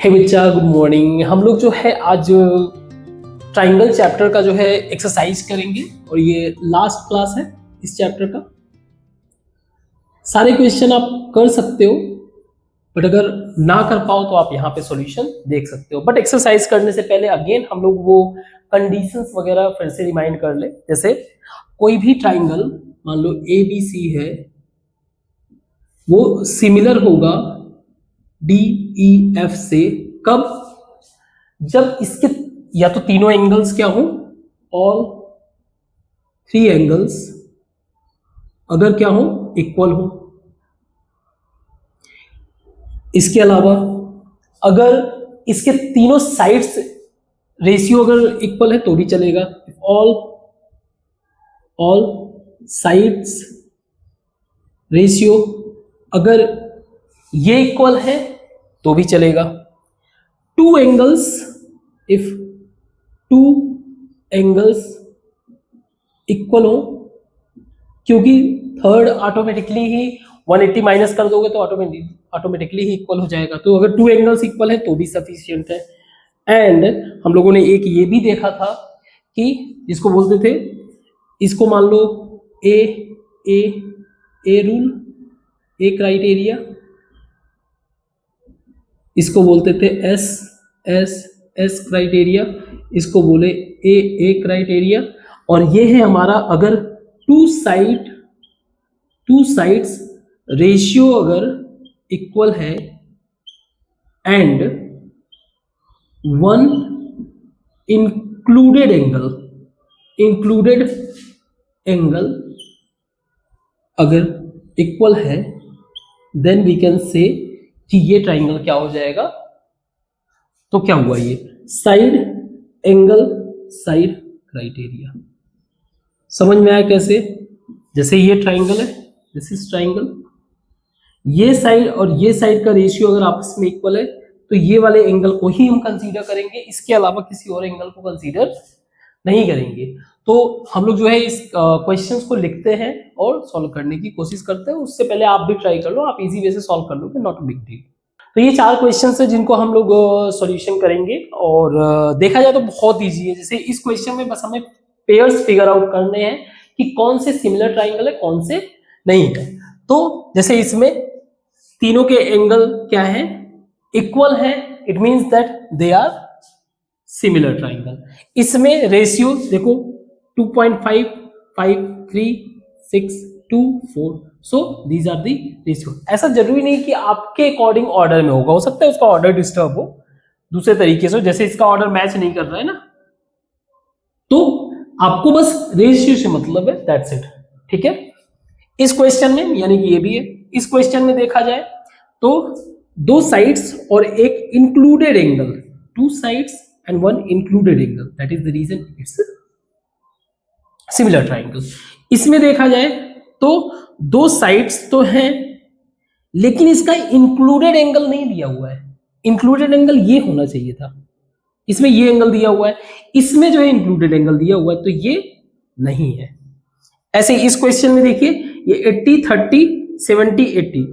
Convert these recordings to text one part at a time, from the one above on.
हे बच्चा, good morning. हम लोग जो है आज ट्राइंगल चैप्टर का जो है एक्सरसाइज करेंगे और ये लास्ट क्लास है इस चैप्टर का। सारे क्वेश्चन आप कर सकते हो, बट अगर ना कर पाओ तो आप यहाँ पे सॉल्यूशन देख सकते हो। बट एक्सरसाइज करने से पहले अगेन हम लोग वो कंडीशंस वगैरह फिर से रिमाइंड कर ले। जैसे कोई भी ट्राइंगल मान लो ABC है, वो सिमिलर होगा DEF से कब? जब इसके या तो तीनों एंगल्स क्या हो, ऑल 3 एंगल्स अगर क्या हो, इक्वल हो। इसके अलावा अगर इसके तीनों साइड्स रेशियो अगर इक्वल है तो भी चलेगा। ऑल साइड्स रेशियो अगर ये इक्वल है तो भी चलेगा। 2 एंगल्स, इफ 2 एंगल्स इक्वल हो, क्योंकि थर्ड ऑटोमेटिकली ही 180 माइनस कर दोगे तो ऑटोमेटिकली ही इक्वल हो जाएगा। तो अगर 2 एंगल्स इक्वल है तो भी सफिशिएंट है। एंड हम लोगों ने एक ये भी देखा था कि जिसको बोलते थे, इसको मान लो ए रूल, ए क्राइटेरिया, इसको बोलते थे एस क्राइटेरिया, इसको बोले ए क्राइटेरिया। और ये है हमारा, अगर टू साइड्स रेशियो अगर इक्वल है एंड वन इंक्लूडेड एंगल अगर इक्वल है, देन वी कैन से कि ये ट्राइंगल क्या हो जाएगा। तो क्या हुआ, ये साइड क्राइटेरिया। समझ में आया कैसे? जैसे ये ट्राइंगल है, दिस इज ट्राइंगल, ये साइड और ये साइड का रेशियो अगर आपस में इक्वल है तो ये वाले एंगल को ही हम कंसीडर करेंगे, इसके अलावा किसी और एंगल को कंसीडर नहीं करेंगे। तो हम लोग जो है इस क्वेश्चंस को लिखते हैं और सॉल्व करने की कोशिश करते हैं। उससे पहले आप भी ट्राई कर लो, आप इजी वे से सॉल्व कर लोगे, नॉट अ बिग डील। तो ये 4 क्वेश्चंस है जिनको हम लोग सॉल्यूशन करेंगे और देखा जाए तो बहुत इजी है। जैसे इस क्वेश्चन में बस हमें पेयर्स फिगर आउट करने हैं कि कौन से सिमिलर ट्राइंगल है, कौन से नहीं है। तो जैसे इसमें तीनों के एंगल क्या है, इक्वल है, it means that they are similar triangle. इसमें रेशियो देखो 2.5, 5, 3, 6, 2, 4, so these are the ratio. ऐसा जरूरी नहीं कि आपके अकॉर्डिंग ऑर्डर में होगा, हो सकता है उसका ऑर्डर डिस्टर्ब हो दूसरे तरीके से, जैसे इसका ऑर्डर मैच नहीं कर रहा है ना, तो आपको बस रेशियो से मतलब है, दैट्स इट। ठीक है, इस क्वेश्चन में यानी कि ये भी है। इस क्वेश्चन में देखा जाए तो 2 साइड्स और एक included angle, 2 sides and 1 included angle, that is the reason it's similar triangle. इसमें देखा जाए तो 2 साइड्स तो हैं, लेकिन इसका इंक्लूडेड एंगल नहीं दिया हुआ है। इंक्लूडेड एंगल ये होना चाहिए था, इसमें ये एंगल दिया हुआ है, इसमें जो है इंक्लूडेड एंगल दिया हुआ है, तो ये नहीं है। ऐसे इस क्वेश्चन में देखिए, ये 80, 30, 70, 80,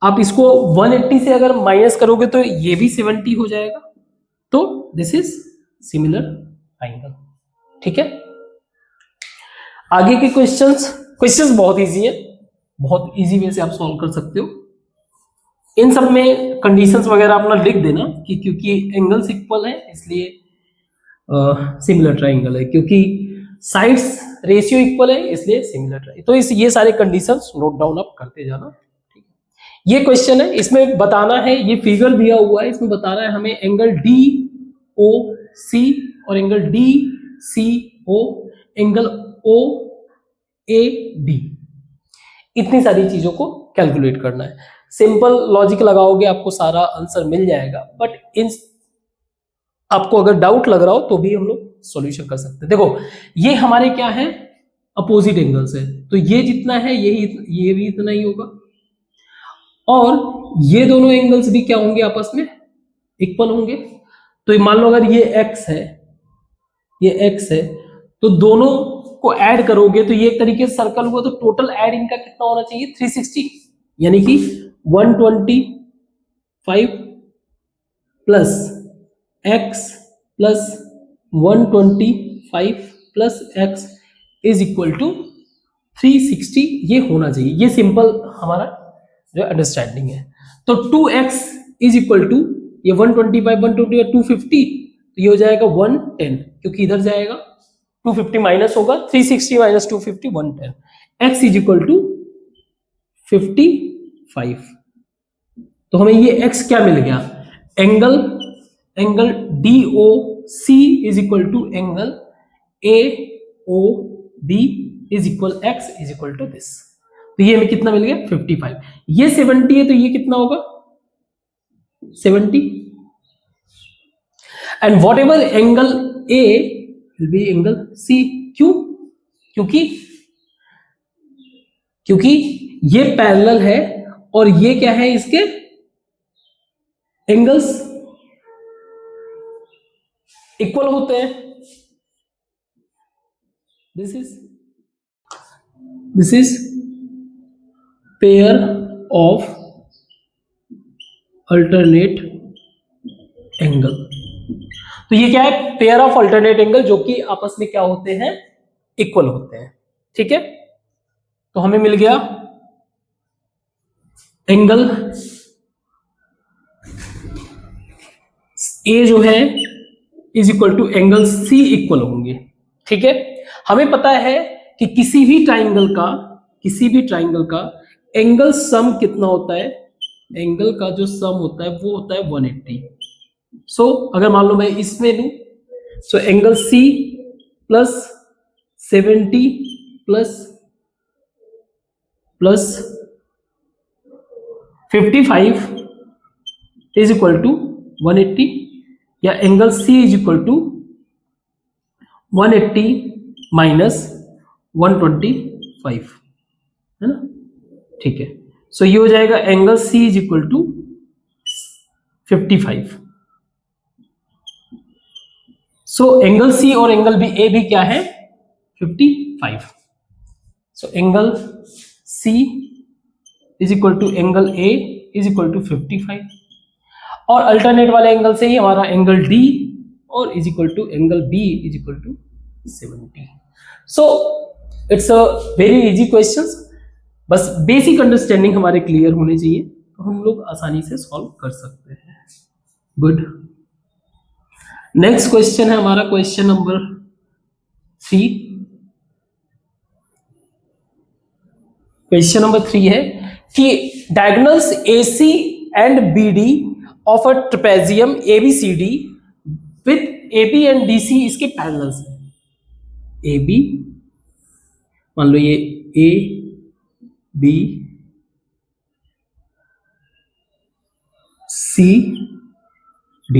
आप इसको 180 से अगर माइनस करोगे तो ये भी 70 हो जाएगा। तो दिस इज सिमिलर ट्राइंगल। ठीक है, आगे के क्वेश्चंस बहुत इजी है, बहुत इजी वे से आप सॉल्व कर सकते हो। इन सब में कंडीशंस वगैरह अपना लिख देना कि क्योंकि एंगल्स इक्वल है इसलिए सिमिलर ट्राइंगल है, क्योंकि साइड्स रेशियो इक्वल है इसलिए सिमिलर ट्राइंगल। तो ये सारे कंडीशंस नोट डाउन आप करते जाना। ठीक है, ये क्वेश्चन है, इसमें बताना है, ये फिगर दिया हुआ है, इसमें बताना है हमें एंगल DOC और एंगल DCO, एंगल OAD, इतनी सारी चीजों को कैलकुलेट करना है। सिंपल लॉजिक लगाओगे आपको सारा आंसर मिल जाएगा, बट इन आपको अगर डाउट लग रहा हो तो भी हम लोग सॉल्यूशन कर सकते हैं। देखो ये हमारे क्या है, अपोजिट एंगल्स है, तो ये जितना है ये भी इतना ही होगा, और ये दोनों एंगल्स भी क्या होंगे, आपस में इक्वल होंगे। तो मान लो अगर ये x है, ये x है, तो दोनों को ऐड करोगे तो ये एक तरीके से सर्कल हुआ, तो टोटल ऐड इनका कितना होना चाहिए, 360, यानी कि 125 plus x plus 125 plus x is equal to 360, ये होना चाहिए। ये सिंपल हमारा जो अंडरस्टैंडिंग है। तो 2x इज इक्वल टू ये 125 120 250, तो ये हो जाएगा 110, क्योंकि इधर जाएगा 250 माइनस होगा, 360 minus 250 110। x is equal to 55। तो हमें ये x क्या मिल गया, angle DOC is equal to angle AOB is equal x is equal to this. तो ये हमें कितना मिल गया 55। ये 70 है तो ये कितना होगा 70, and what ever angle A will be angle C। क्यों? क्योंकि ये पैरेलल है और ये क्या है, इसके एंगल्स इक्वल होते हैं। This is pair of alternate angle. तो ये क्या है, पेयर ऑफ अल्टरनेट एंगल जो कि आपस में क्या होते हैं, इक्वल होते हैं। ठीक है, तो हमें मिल गया एंगल ए जो है is equal to angle C equal होंगे। ठीक है, हमें पता है कि किसी भी ट्राइंगल का एंगल सम कितना होता है, एंगल का जो सम होता है वो होता है 180। सो अगर मान लो मैं इसमें लूं, so angle C plus 70 plus 55 is equal to 180, या angle C is equal to 180 minus 125, है ना। ठीक है, सो ये हो जाएगा angle C is equal to 55। So angle C और एंगल बी ए भी क्या है 55। So angle C is equal to angle A is equal to 55, और अल्टरनेट वाले एंगल से ही हमारा एंगल डी और is equal to angle B is equal to 70। So it's a very easy question, बस बेसिक अंडरस्टैंडिंग हमारे clear होने चाहिए तो हम लोग आसानी से सॉल्व कर सकते हैं। गुड, नेक्स्ट क्वेश्चन है हमारा क्वेश्चन नंबर 3। क्वेश्चन नंबर 3 है कि diagonals AC and BD of a trapezium ABCD with AB and DC इसके पैरेलल्स है। AB मान लो ये AB CD,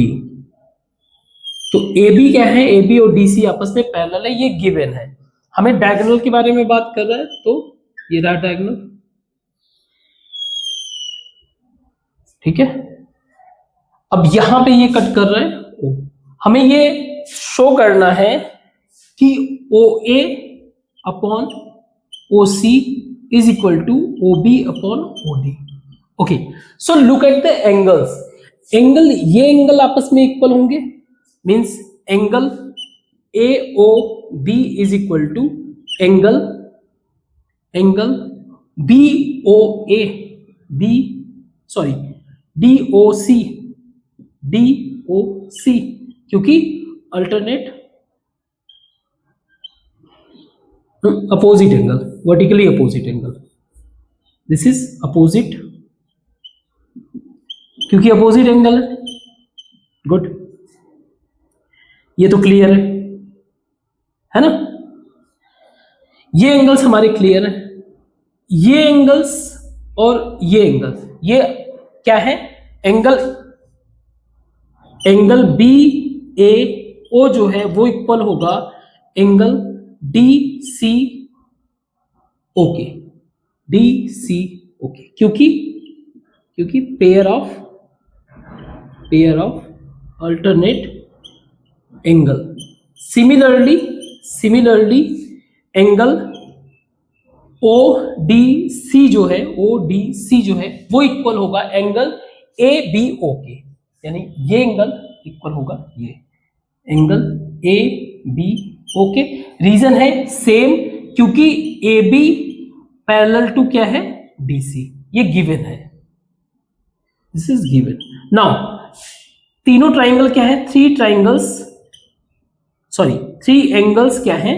तो AB क्या है, AB और DC आपस में पैरेलल है, ये गिवन है। हमें डायगोनल के बारे में बात कर रहा है, तो ये रहा डायगोनल। ठीक है, अब यहां पे ये कट कर रहा है, हमें ये शो करना है कि OA upon OC is equal to OB upon OD। Okay, so look at the angles. ये एंगल आपस में इक्वल होंगे, means angle AOB is equal to angle DOC, क्योंकि alternate opposite angle, vertically opposite angle, this is opposite, क्योंकि opposite angle है। Good, ये तो clear है ना। ये एंगल्स हमारे क्लियर है, ये एंगल्स और ये एंगल्स, ये क्या है, एंगल BAO जो है वो इक्वल होगा एंगल DCOK, क्योंकि pair of alternate angle. Similarly angle ODC जो है वो इक्वल होगा एंगल ABO के। यानी ये एंगल इक्वल होगा ये angle A B. Okay, reason है सेम, क्योंकि ए बी पैरेलल टू क्या है, BC, ये गिवन है, दिस इज गिवन। नाउ तीनों ट्राइंगल क्या है, थ्री एंगल्स क्या है,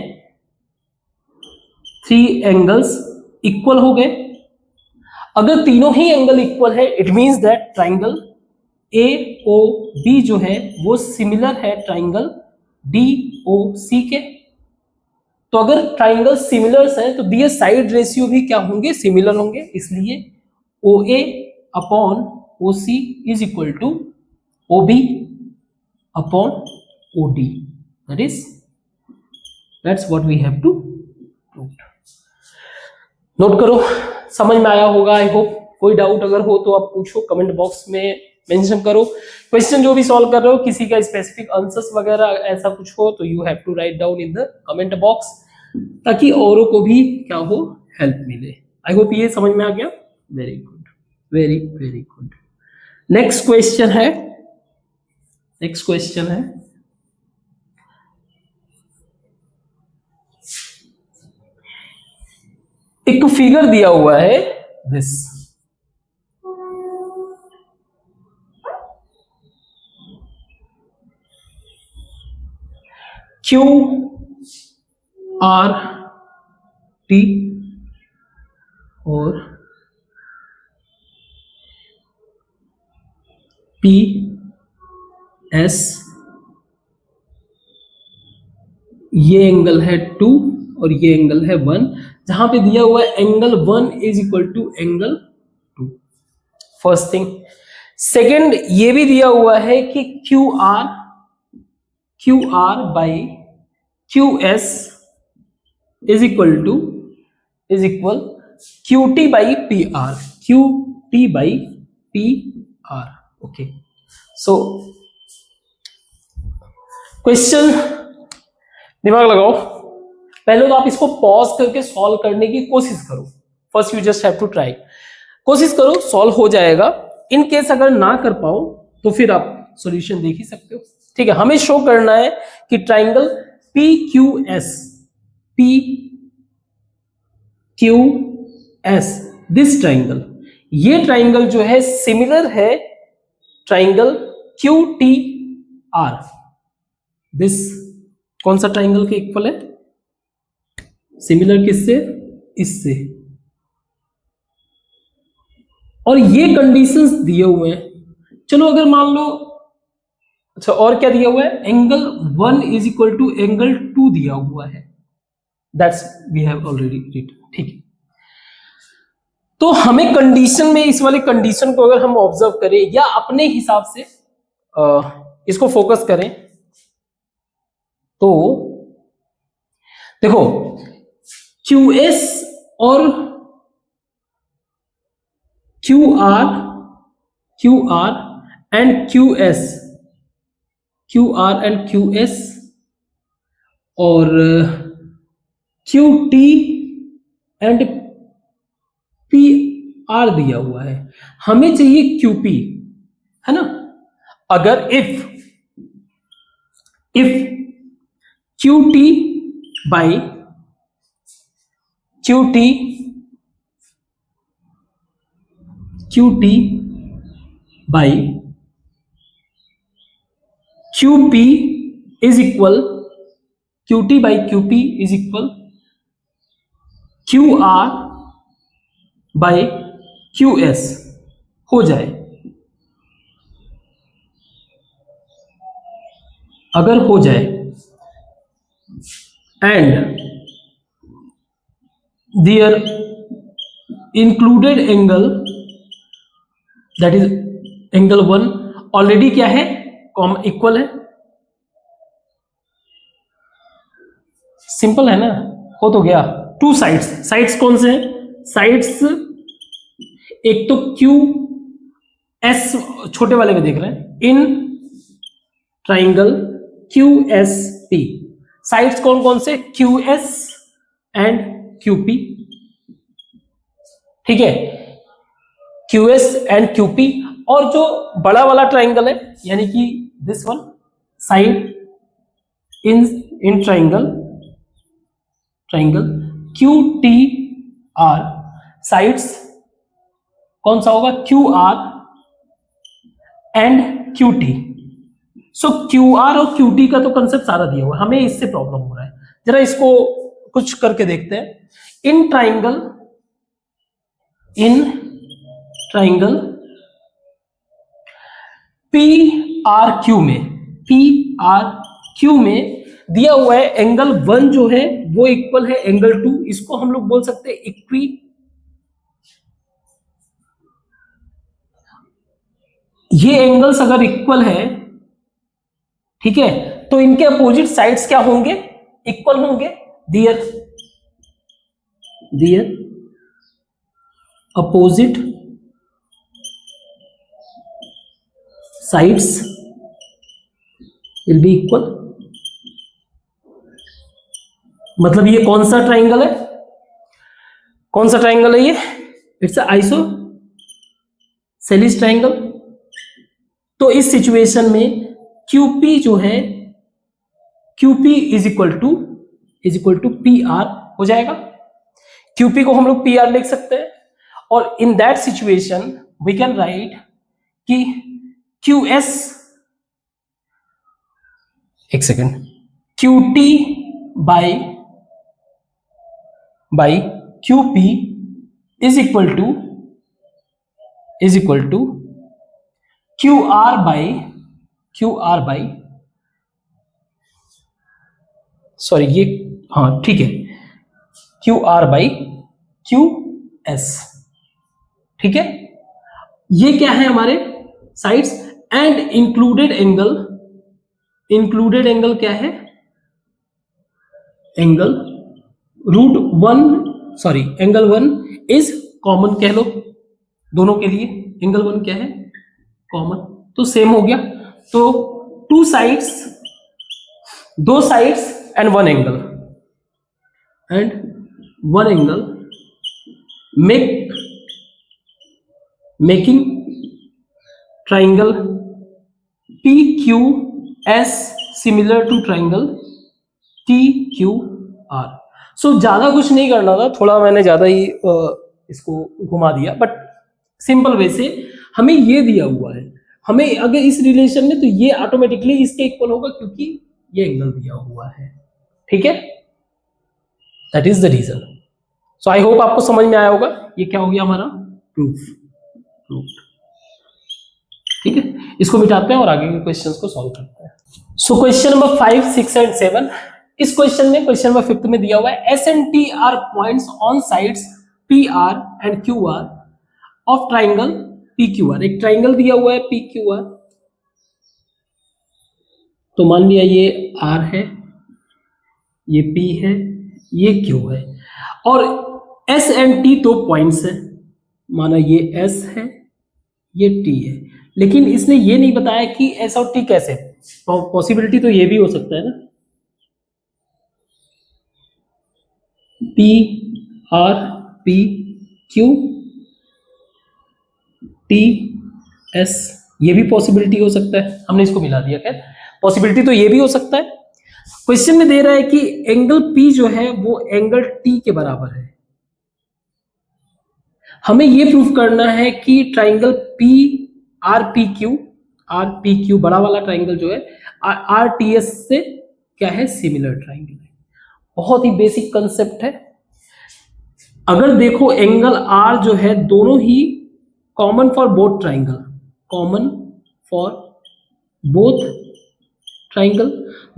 थ्री एंगल्स इक्वल हो गए। अगर तीनों ही एंगल इक्वल है it means that triangle AOB जो है वो सिमिलर है ट्राइंगल DOC के। तो अगर ट्राइंगल सिमिलर्स हैं तो दिए साइड रेशियो भी क्या होंगे, सिमिलर होंगे, इसलिए OA upon OC is equal to OB upon OD, that's what we have to prove। Note करो, समझ में आया होगा आई होप। कोई डाउट अगर हो तो आप पूछो, कमेंट बॉक्स में मेंशन करो। क्वेश्चन जो भी सॉल्व कर रहे हो, किसी का स्पेसिफिक आंसर्स वगैरह ऐसा कुछ हो तो you have to write down in the comment box, ताकि औरों को भी क्या हो, हेल्प मिले। आई होप ये समझ में आ गया। Very good, very very good. Next question है एक फिगर दिया हुआ है दिस, QRT और PS, ये एंगल है 2 और ये एंगल है 1, जहां पे दिया हुआ है angle 1 is equal to angle 2, first thing. Second, ये भी दिया हुआ है कि QR by QS is equal QT by PR, QT by PR। Okay, so question दिमाग लगाओ, पहले तो आप इसको पॉज करके सॉल्व करने की कोशिश करो। First you just have to try, कोशिश करो, सॉल्व हो जाएगा। इन केस अगर ना कर पाओ तो फिर आप सॉल्यूशन देख ही सकते हो। ठीक है, हमें शो करना है कि ट्राइंगल PQS दिस ट्राइंगल, ये ट्राइंगल जो है सिमिलर है ट्राइंगल QTR। दिस कौन सा ट्राइंगल के इक्वल है, सिमिलर किससे, इससे। और ये कंडीशंस दिए हुए हैं। चलो अगर मान लो, अच्छा और क्या दिया हुआ है, angle 1 is equal to angle 2 दिया हुआ है, that's we have already written. ठीक है, तो हमें कंडीशन में, इस वाले कंडीशन को अगर हम ऑब्जर्व करें या अपने हिसाब से इसको फोकस करें तो देखो, QS और QR एंड QS और QT एंड PR दिया हुआ है, हमें चाहिए QP, है ना। अगर if QT by QP is equal, QT by QP is equal QR by QS हो जाए, अगर हो जाए, and there included angle that is angle 1 already क्या है, इक्वल है, सिंपल है ना, हो तो गया। टू साइड्स कौन से हैं, साइड्स एक तो QS छोटे वाले में देख रहे हैं, इन ट्राइंगल QSP, साइड्स कौन कौन से, QS एंड QP। ठीक है, QS एंड QP और जो बड़ा वाला ट्राइंगल है यानी कि this one side in triangle Q T R, sides कौन सा होगा, Q R and Q T. So Q R और क्यू टी का तो कंसेप्ट सारा दिया हुआ है, हमें इससे प्रॉब्लम हो रहा है। जरा इसको कुछ करके देखते हैं। In triangle P R Q में दिया हुआ है एंगल 1 जो है वो इक्वल है एंगल 2, इसको हम लोग बोल सकते हैं इक्वी। ये एंगल्स अगर इक्वल है, ठीक है, तो इनके अपोजिट साइड्स क्या होंगे, इक्वल होंगे। Their opposite sides will be equal. मतलब ये कौन सा ट्राइंगल है, ये इट्स आइसोसेलिस ट्राइंगल। तो इस सिचुएशन में QP जो है QP is equal to P R हो जाएगा। QP को हम लोग PR लिख सकते हैं, और in that situation we can write कि QS, एक second, QT by QP is equal to QR by sorry ये, हाँ ठीक है, QR बाई QS, ठीक है। ये क्या है हमारे साइड्स, एंड इंक्लूडेड एंगल क्या है, एंगल एंगल 1 इज कॉमन कह लो दोनों के लिए, एंगल 1 क्या है, कॉमन, तो सेम हो गया। तो दो sides and one angle making triangle PQS similar to triangle TQR। So ज्यादा कुछ नहीं करना था, थोड़ा मैंने ज्यादा ही इसको घुमा दिया, बट सिंपल वे से हमें ये दिया हुआ है, हमें अगर इस रिलेशन में, तो ये ऑटोमेटिकली इसके इक्वल होगा क्योंकि ये एंगल दिया हुआ है, ठीक है। That is the reason. So I hope आपको समझ में आया होगा। ये क्या हो गया हमारा प्रूफ, ठीक है। इसको मिटाते हैं और आगे के क्वेश्चंस को सॉल्व करते हैं। So question number 5, 6 and 7। इस क्वेश्चन नंबर 5 में दिया हुआ है S and T are points on sides PR and QR of triangle PQR। एक ट्राइंगल दिया हुआ है PQR, तो मान लिया ये R है, ये P है, ये Q है, और S and T 2 पॉइंट्स है, माना ये S है, ये T है, लेकिन इसने ये नहीं बताया कि S और T कैसे। पॉसिबिलिटी तो ये भी हो सकता है ना, PR PQ TS, ये भी पॉसिबिलिटी हो सकता है, हमने इसको मिला दिया। खैर पॉसिबिलिटी तो ये भी हो सकता है। क्वेश्चन में दे रहा है कि एंगल P जो है वो एंगल T के बराबर है। हमें ये प्रूफ करना है कि ट्राइंगल RPQ बड़ा वाला ट्राइंगल जो है RTS से क्या है, सिमिलर ट्राइंगल है। बहुत ही बेसिक कंसेप्ट है। अगर देखो एंगल R जो है, दोनों ही कॉमन फॉर बोथ ट्राइंगल,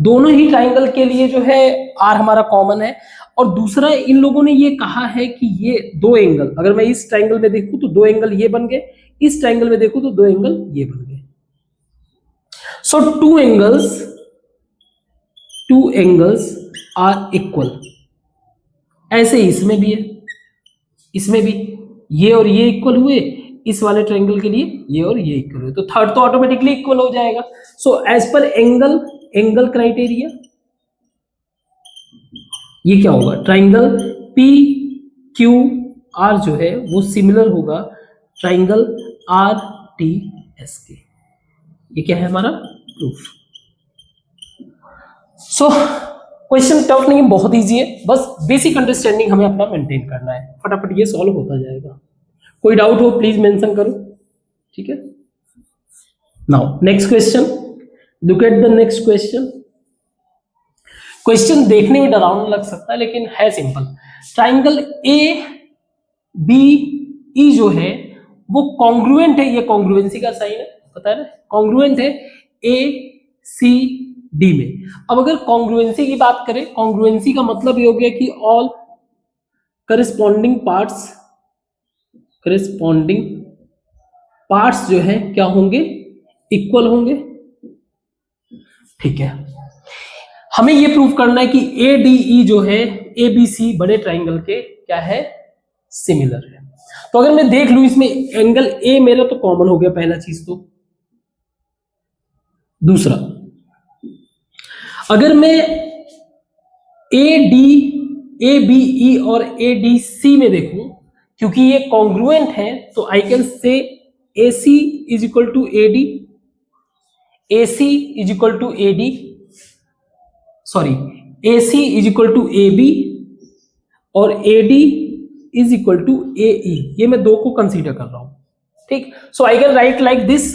दोनों ही ट्राइंगल के लिए जो है R हमारा कॉमन है। और दूसरा, इन लोगों ने ये कहा है कि ये दो एंगल, अगर मैं इस ट्राइंगल में देखूं तो दो एंगल ये बन गए, इस ट्राइंगल में देखूं तो दो एंगल ये बन गए। सो टू एंगल्स आर इक्वल। ऐसे इसमें भी है, इसमें भी ये और ये इक्वल हुए, इस वाले ट्रायंगल के लिए ये और ये इक्वल हुए, तो थर्ड तो ऑटोमेटिकली इक्वल हो जाएगा। So as per angle criteria ये क्या होगा, ट्रायंगल पी क्यू आर जो है वो सिमिलर होगा ट्रायंगल आर टी एस के। ये क्या है हमारा प्रूफ। सो क्वेश्चन टफ नहीं है, बहुत इजी है, बस बेसिक अंडरस्टैंडिंग हमें अपना मेंटेन करना है, फटाफट ये सॉल्व होता जाएगा। कोई डाउट हो प्लीज मेंशन करो, ठीक है। Now next question, look at the next question. Question देखने में डरावना लग सकता है लेकिन है simple. Triangle A B E जो है वो कॉन्ग्रुएंट है, ये कॉन्ग्रुएंसी का साइन है, पता है ना, कॉन्ग्रुएंट है ए सी डी में। अब अगर कॉन्ग्रुएंसी की बात करें, कॉन्ग्रुएंसी का मतलब ये हो गया कि ऑल करस्पॉन्डिंग पार्ट्स जो है क्या होंगे, इक्वल होंगे, ठीक है। हमें ये प्रूव करना है कि ए डी ई जो है ए बी सी बड़े ट्राइंगल के क्या है, सिमिलर है। तो अगर मैं देख लूं इसमें एंगल ए मेरा तो कॉमन हो गया पहला चीज। तो दूसरा, अगर मैं ए बी ई और ए डी सी में देखूं, क्योंकि ये कॉन्ग्रुएंट है तो I can say A C is equal to A D, A C is equal to A D, sorry A C is equal to A B और A D is equal to A E. ये मैं दो को consider कर रहा हूं, ठीक। So I can write like this,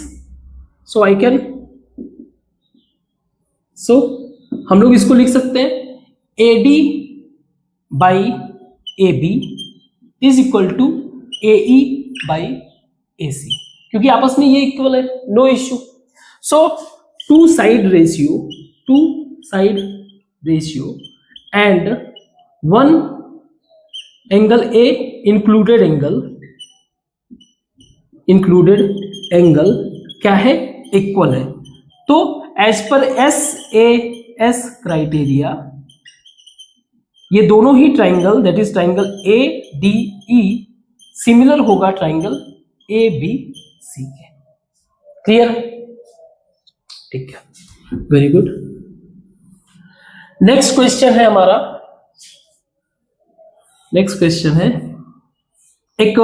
so हम लोग इसको लिख सकते हैं A D by A B is equal to A E by A C, क्योंकि आपस में ये इक्वल है, no issue. So two side ratio and one angle a included angle क्या है, इक्वल है। तो एज पर एस क्राइटेरिया ये दोनों ही triangle, that is triangle A D E similar होगा ट्राइंगल ए बी सी के। क्लियर, ठीक है, वेरी गुड। नेक्स्ट क्वेश्चन है हमारा, नेक्स्ट क्वेश्चन है, एक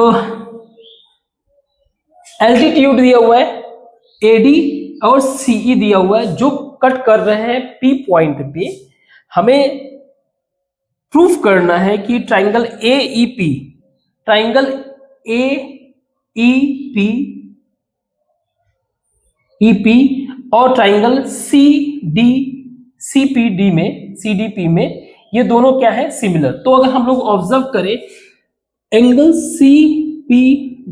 एल्टीट्यूड दिया हुआ है एडी और सीई दिया हुआ है जो कट कर रहे हैं पी पॉइंट पे। हमें प्रूफ करना है कि ट्राइंगल ए ई पी और ट्राइंगल सी डी में ये दोनों क्या है, सिमिलर। तो अगर हम लोग ऑब्जर्व करें angle C P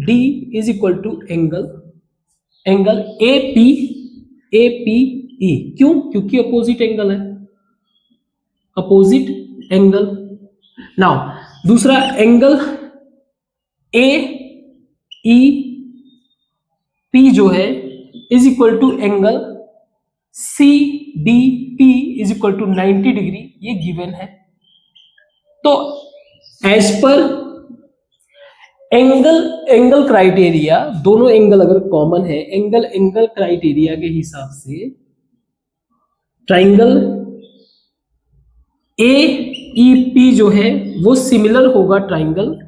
D is equal to angle A P E. क्यों? क्योंकि अपोजिट एंगल है, अपोजिट एंगल। नाउ दूसरा एंगल ए ई पी जो है is equal to angle C D P is equal to 90 degree, ये given है। तो as per angle criteria, दोनों एंगल अगर कॉमन है, एंगल क्राइटेरिया के हिसाब से ट्राइंगल ए ई पी जो है वो सिमिलर होगा ट्राइंगल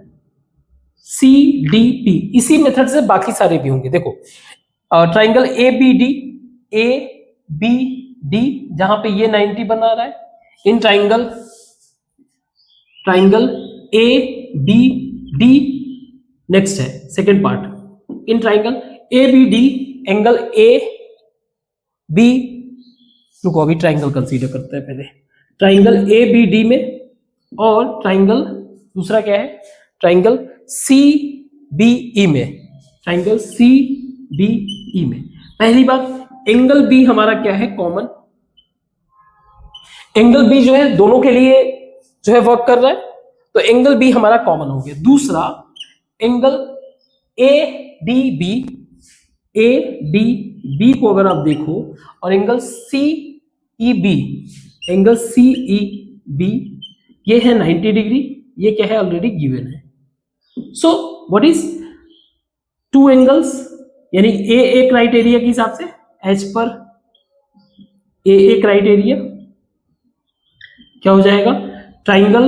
सी डी पी। इसी मेथड से बाकी सारे भी होंगे। देखो ट्राइंगल ए बी डी जहां पे ये 90 बना रहा है, in triangle A B D, next है second part, in triangle A B D angle A B, रुको अभी ट्राइंगल कंसीडर करते हैं पहले, ट्राइंगल ए बी डी में, और ट्राइंगल दूसरा क्या है, ट्राइंगल सी बी ई में, ट्राइंगल सी बी ई में। पहली बात, एंगल बी हमारा क्या है, कॉमन। एंगल बी जो है दोनों के लिए जो है वर्क कर रहा है, तो एंगल बी हमारा कॉमन हो गया। दूसरा एंगल ए डी बी को अगर आप देखो, और एंगल सी ई बी ये है 90 डिग्री, ये क्या है, ऑलरेडी गिवन है। So what is two angles, यानी ए क्राइटेरिया के हिसाब से, एज पर ए क्राइटेरिया क्या हो जाएगा, ट्राइंगल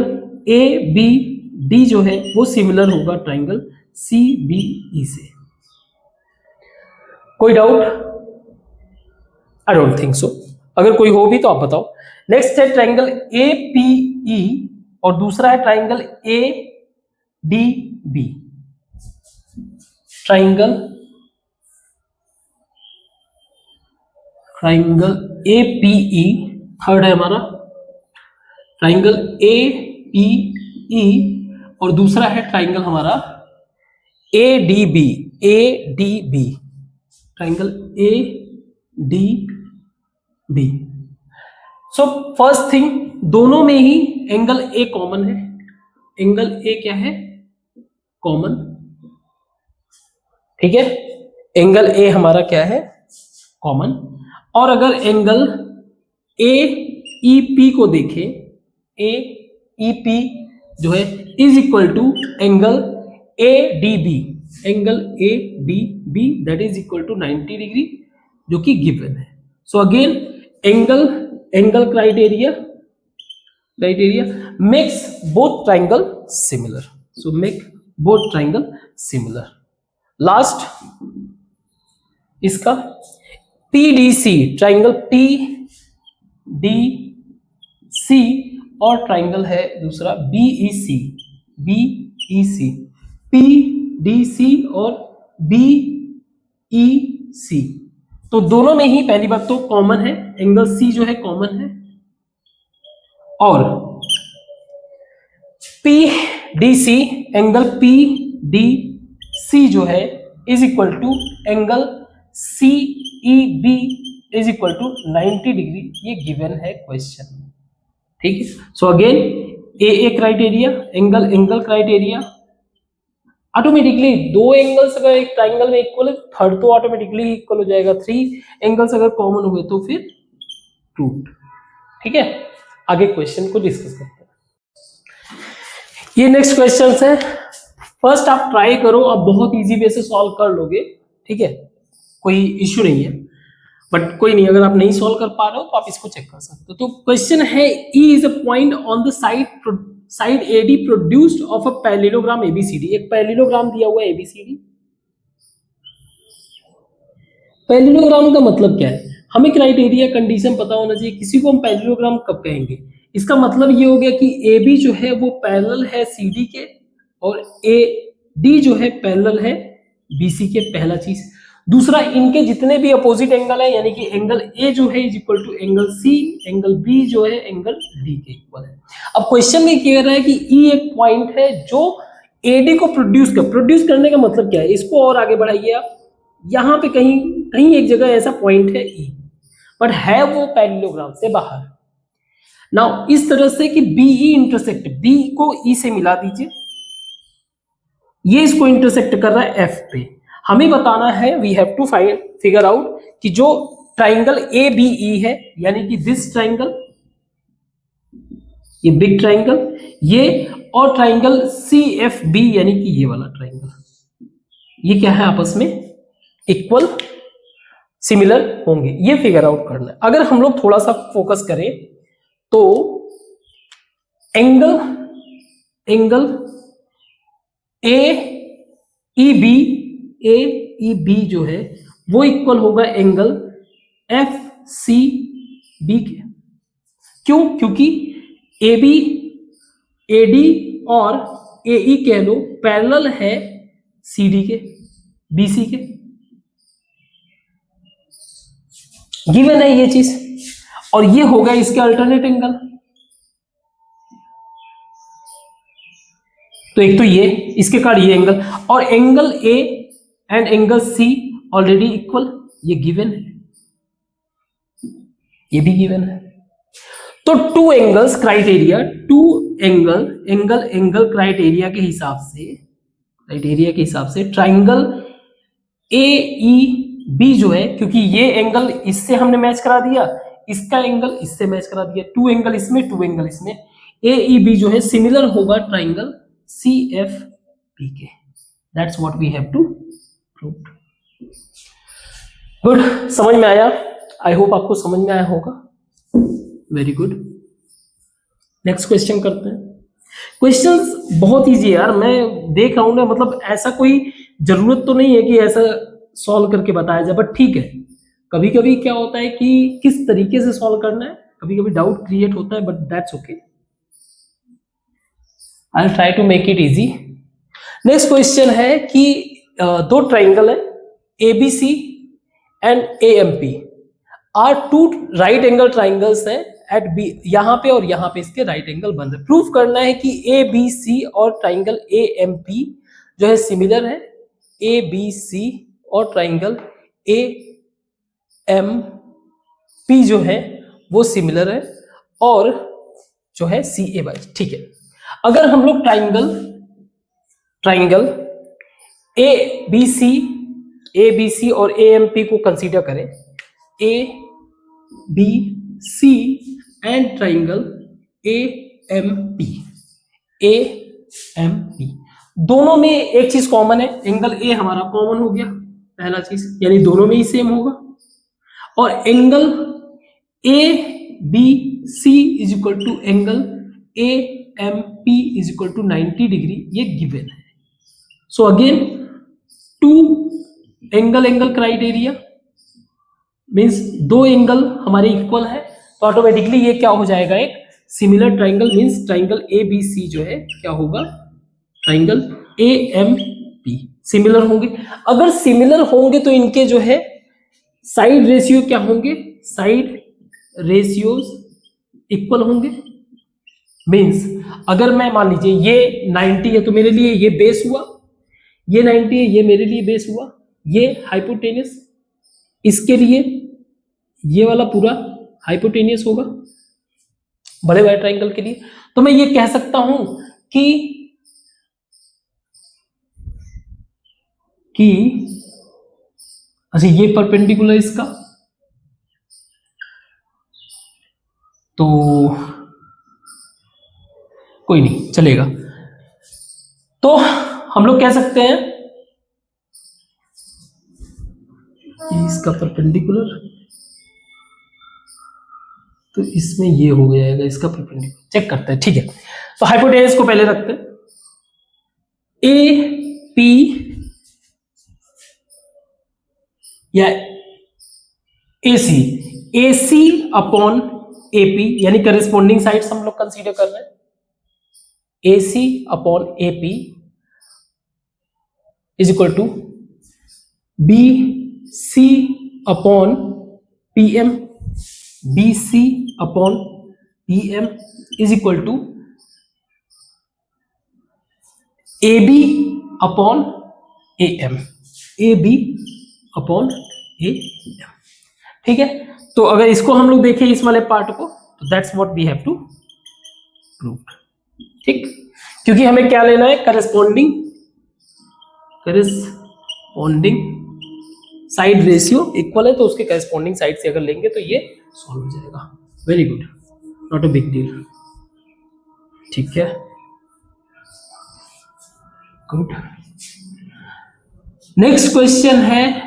ए बी डी जो है वो सिमिलर होगा ट्राइंगल सी बी ई से। कोई doubt? I don't think so. अगर कोई हो भी तो आप बताओ। नेक्स्ट है ट्राइंगल ए पी ई और दूसरा है triangle A D B. Triangle A P E third है हमारा, ट्राइंगल ए पी ई और दूसरा है ट्राइंगल हमारा A D B. Triangle A D B. So first thing, दोनों में ही एंगल ए कॉमन है। एंगल ए क्या है? कॉमन। ठीक है, एंगल ए हमारा क्या है? कॉमन। और अगर एंगल ए ई पी को देखें, ए ई पी जो है is equal to angle A D B. Angle A D B that is equal to 90 degree, जो कि गिवन है। So again angle criteria makes both triangle similar. So make both triangle similar. Last इसका PDC, triangle PDC और triangle है दूसरा BEC. PDC और BEC, तो दोनों में ही पहली बात तो कॉमन है, एंगल सी जो है कॉमन है। और पीडीसी, एंगल पीडीसी जो है is equal to angle CEB is equal to 90 degree. ये गिवन है क्वेश्चन। ठीक है, so again A criteria, angle criteria, automatically दो एंगल्स अगर एक ट्राइंगल में इक्वल है, थर्ड तो ऑटोमेटिकली इक्वल हो जाएगा। 3 एंगल्स अगर कॉमन हुए तो फिर रूट। ठीक है, आगे क्वेश्चन को डिस्कस करते हैं। ये नेक्स्ट क्वेश्चन है। फर्स्ट आप ट्राई करो, आप बहुत इजी वे से सॉल्व कर लोगे। ठीक है, कोई इश्यू नहीं है, बट कोई नहीं, अगर आप नहीं सॉल्व कर पा रहे हो तो आप इसको चेक कर सकते हो। तो क्वेश्चन है, E is a point on the side AD produced of a parallelogram ABCD। एक पैरेललोग्राम दिया हुआ है ABCD। पैरेललोग्राम का मतलब क्या है? हमें क्राइटेरिया कंडीशन पता होना चाहिए। किसी को हम पैरेललोग्राम कब कहेंगे? इसका मतलब ये हो गया कि AB जो है वो पैरेलल है CD के, और AD जो है पैरेलल है BC के। पहला चीज। दूसरा, इनके जितने भी अपोजिट एंगल है, यानी कि एंगल A जो है is equal to angle C, angle B जो है एंगल D के इक्वल है। अब क्वेश्चन में कह रहा है कि E एक पॉइंट है जो AD को प्रोड्यूस करने का मतलब क्या है? इसको और आगे बढ़ाइए आप, यहां पे कहीं एक जगह ऐसा पॉइंट है E, बट है वो पैरेललोग्राम से बाहर। नाउ इस तरह से कि BE इंटरसेक्ट, B को E से मिला दीजिए, ये इसको इंटरसेक्ट कर रहा है F पे। हमें बताना है, we have to figure out कि जो ट्राइंगल ABE है, यानी कि दिस ट्राइंगल, ये बिग ट्राइंगल, ये और ट्राइंगल CFB यानी कि ये वाला ट्राइंगल, ये क्या है? आपस में इक्वल सिमिलर होंगे, ये फिगर आउट करना है। अगर हम लोग थोड़ा सा फोकस करें तो एंगल AEB जो है वो इक्वल होगा एंगल FCB के। क्यों? क्योंकि AB AD और AE कह लो पैरेलल है CD के, BC के। गिवन है ये चीज, और ये होगा इसके अल्टरनेट एंगल। तो एक तो ये, इसके कारण ये एंगल, और angle A and angle C already equal, ये गिवन है, ये भी गिवन है। तो two angles criteria, angle criteria के हिसाब से ट्राइंगल AEB जो है, क्योंकि ये एंगल इससे हमने मैच करा दिया, इसका एंगल इससे मैच करा दिया, 2 एंगल इसमें 2 एंगल इसमें, AEB जो है सिमिलर होगा ट्राइंगल CFB के। That's what we have to prove. Good, समझ में आया? आई होप आपको समझ में आया होगा। वेरी गुड, नेक्स्ट क्वेश्चन करते हैं। क्वेश्चंस बहुत इजी है यार, मैं देख रहा हूं ना, मतलब ऐसा कोई जरूरत तो नहीं है कि ऐसा सॉल्व करके बताया जाए, बट ठीक है, कभी कभी क्या होता है कि किस तरीके से सॉल्व करना है, कभी कभी डाउट क्रिएट होता है, but that's okay, I will try to make it easy. Next question है कि दो ट्राइंगल है ABC and AMP are two right angle triangles है एट बी, यहां पे और यहां पे इसके राइट एंगल बन रहे। प्रूफ करना है कि ए बी सी और ट्राइंगल ए एम पी जो है सिमिलर है, ए बी सी और ट्राइंगल ए एम पी जो है वो सिमिलर है, और जो है सी ए बाई, ठीक है। अगर हम लोग ट्राइंगल ए बी सी और ए एम पी को कंसीडर करें, A B C and triangle A M P, दोनों में एक चीज कॉमन है, एंगल ए हमारा कॉमन हो गया, पहला चीज, यानी दोनों में ही सेम होगा, और angle A B C is equal to angle A M P is equal to 90 degree, ये गिवन है। So again two angle criteria means दो एंगल हमारे इक्वल है, तो ऑटोमेटिकली ये क्या हो जाएगा, एक similar triangle, means triangle A B C जो है क्या होगा, triangle A M P similar होंगे। अगर सिमिलर होंगे तो इनके जो है साइड रेशियो क्या होंगे, साइड रेशियोज इक्वल होंगे। मीन्स अगर मैं मान लीजिए ये 90 है तो मेरे लिए ये बेस हुआ, ये 90 है ये मेरे लिए बेस हुआ, ये हाइपोटेनियस, इसके लिए ये वाला पूरा हाइपोटेनियस होगा बड़े बड़े ट्राइंगल के लिए। तो मैं ये कह सकता हूं कि अच्छा ये परपेंडिकुलर इसका, तो कोई नहीं चलेगा, तो हम लोग कह सकते हैं इसका परपेंडिकुलर, तो इसमें ये हो जाएगा इसका परपेंडिकुलर, चेक करते हैं, ठीक है। तो हाइपोटेनस को पहले रखते हैं, ए पी या A C upon A P, यानी करेस्पॉन्डिंग साइड्स हम लोग कंसीडर कर रहे हैं, A C upon A P is equal to B C upon P M, B C upon P M is equal to A B upon A M, A B upon A M, ठीक है। तो अगर इसको हम लोग देखें इस वाले पार्ट को, तो that's what we have to prove, ठीक, क्योंकि हमें क्या लेना है, करेस्पॉन्डिंग साइड रेशियो इक्वल है, तो उसके करेस्पॉन्डिंग साइड से अगर लेंगे तो ये सॉल्व हो जाएगा। Very good, not a big deal, ठीक है, गुड। नेक्स्ट क्वेश्चन है,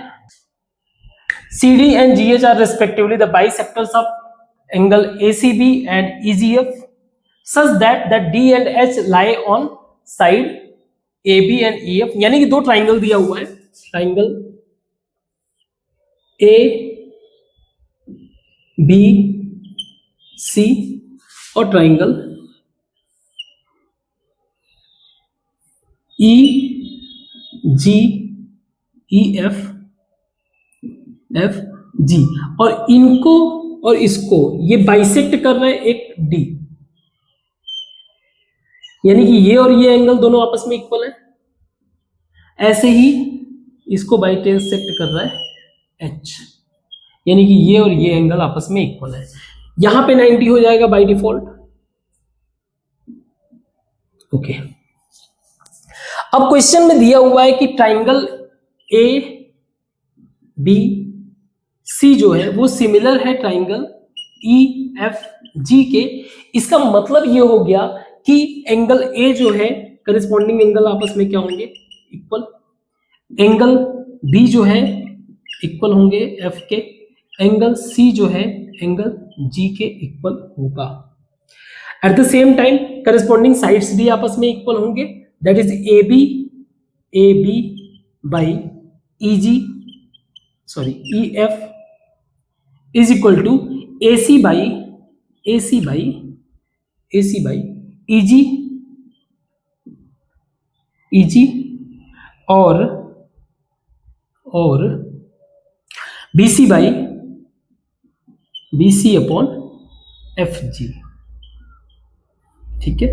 CD and GH are respectively the bisectors of angle ACB and EGF such that D and H lie on side AB and EF, यानी कि दो triangle दिया हुआ है, triangle A B C और triangle E G E F जी, और इनको और इसको ये बाइसेक्ट कर रहे हैं एक डी, यानी कि ये और ये एंगल दोनों आपस में इक्वल है, ऐसे ही इसको बाइसेक्ट कर रहा है एच, यानी कि ये और ये एंगल आपस में इक्वल है, यहां पे 90 हो जाएगा बाय डिफॉल्ट, ओके। अब क्वेश्चन में दिया हुआ है कि ट्राइंगल ए बी सी जो है वो सिमिलर है ट्राइंगल ई एफ जी के। इसका मतलब ये हो गया कि एंगल ए जो है करेस्पॉन्डिंग एंगल आपस में क्या होंगे, इक्वल, एंगल बी जो है इक्वल होंगे एफ के, एंगल सी जो है एंगल जी के इक्वल होगा। At the same time corresponding sides भी आपस में इक्वल होंगे, that is A B by E G sorry EF is equal to AC by EG और BC अपॉन FG। ठीक है,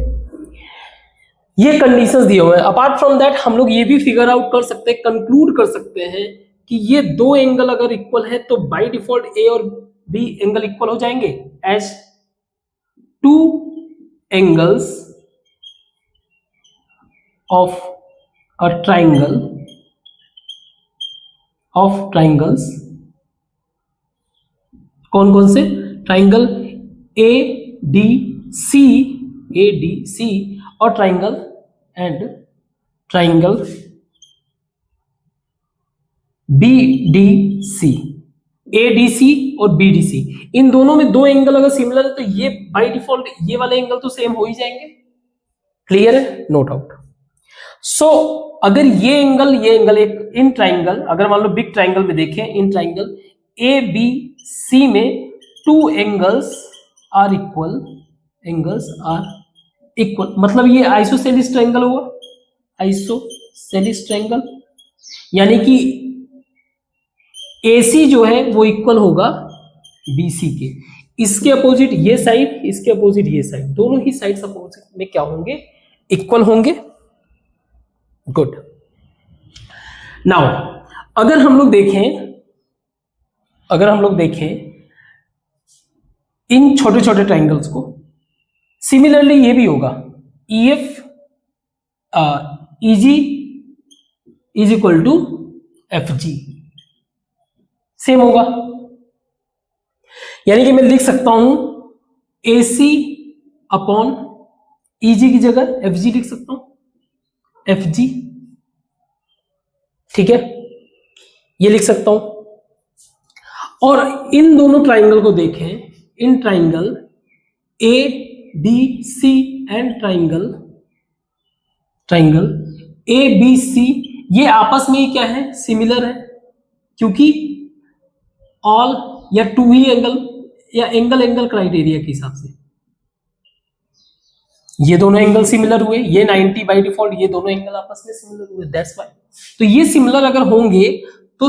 ये कंडीशंस दिए हुए हैं। अपार्ट फ्रॉम दैट हम लोग ये भी फिगर आउट कर सकते हैं, कंक्लूड कर सकते हैं कि ये दो एंगल अगर इक्वल है तो बाय डिफॉल्ट A और B एंगल इक्वल हो जाएंगे, as two angles of a triangles, कौन कौन से ट्राइंगल, ADC और ट्राइंगल BDC, ADC और BDC, इन दोनों में दो एंगल अगर सिमिलर है तो ये बाय डिफॉल्ट ये वाले एंगल तो सेम हो ही जाएंगे। क्लियर है, नो डाउट। सो अगर ये एंगल एक इन ट्राइंगल, अगर मान लो बिग ट्राइंगल में देखें, इन ट्राइंगल ABC में टू एंगल्स आर इक्वल, मतलब ये आइसोसेलिस ट्राइंगल हुआ, आइसोसेलिस ट्राइंगल, यानी कि AC जो है वो इक्वल होगा BC के, इसके अपोजिट ये साइड, इसके अपोजिट ये साइड, दोनों ही साइड्स अपोजिट में क्या होंगे, इक्वल होंगे। गुड। नाउ अगर हम लोग देखें इन छोटे छोटे ट्राइंगल्स को, सिमिलरली ये भी होगा, EG is equal to FG, same होगा। यानी कि मैं लिख सकता हूं AC अपॉन EG की जगह FG लिख सकता हूं, FG, ठीक है, ये लिख सकता हूं। और इन दोनों ट्राइंगल को देखें, in triangle ADC and triangle ABC, ये आपस में क्या है, सिमिलर है, क्योंकि ऑल या टू ही एंगल या एंगल क्राइटेरिया के हिसाब से ये दोनों एंगल सिमिलर हुए, ये 90 बाय डिफॉल्ट, ये दोनों एंगल आपस में सिमिलर हुए, दैट्स व्हाई। तो ये सिमिलर अगर होंगे तो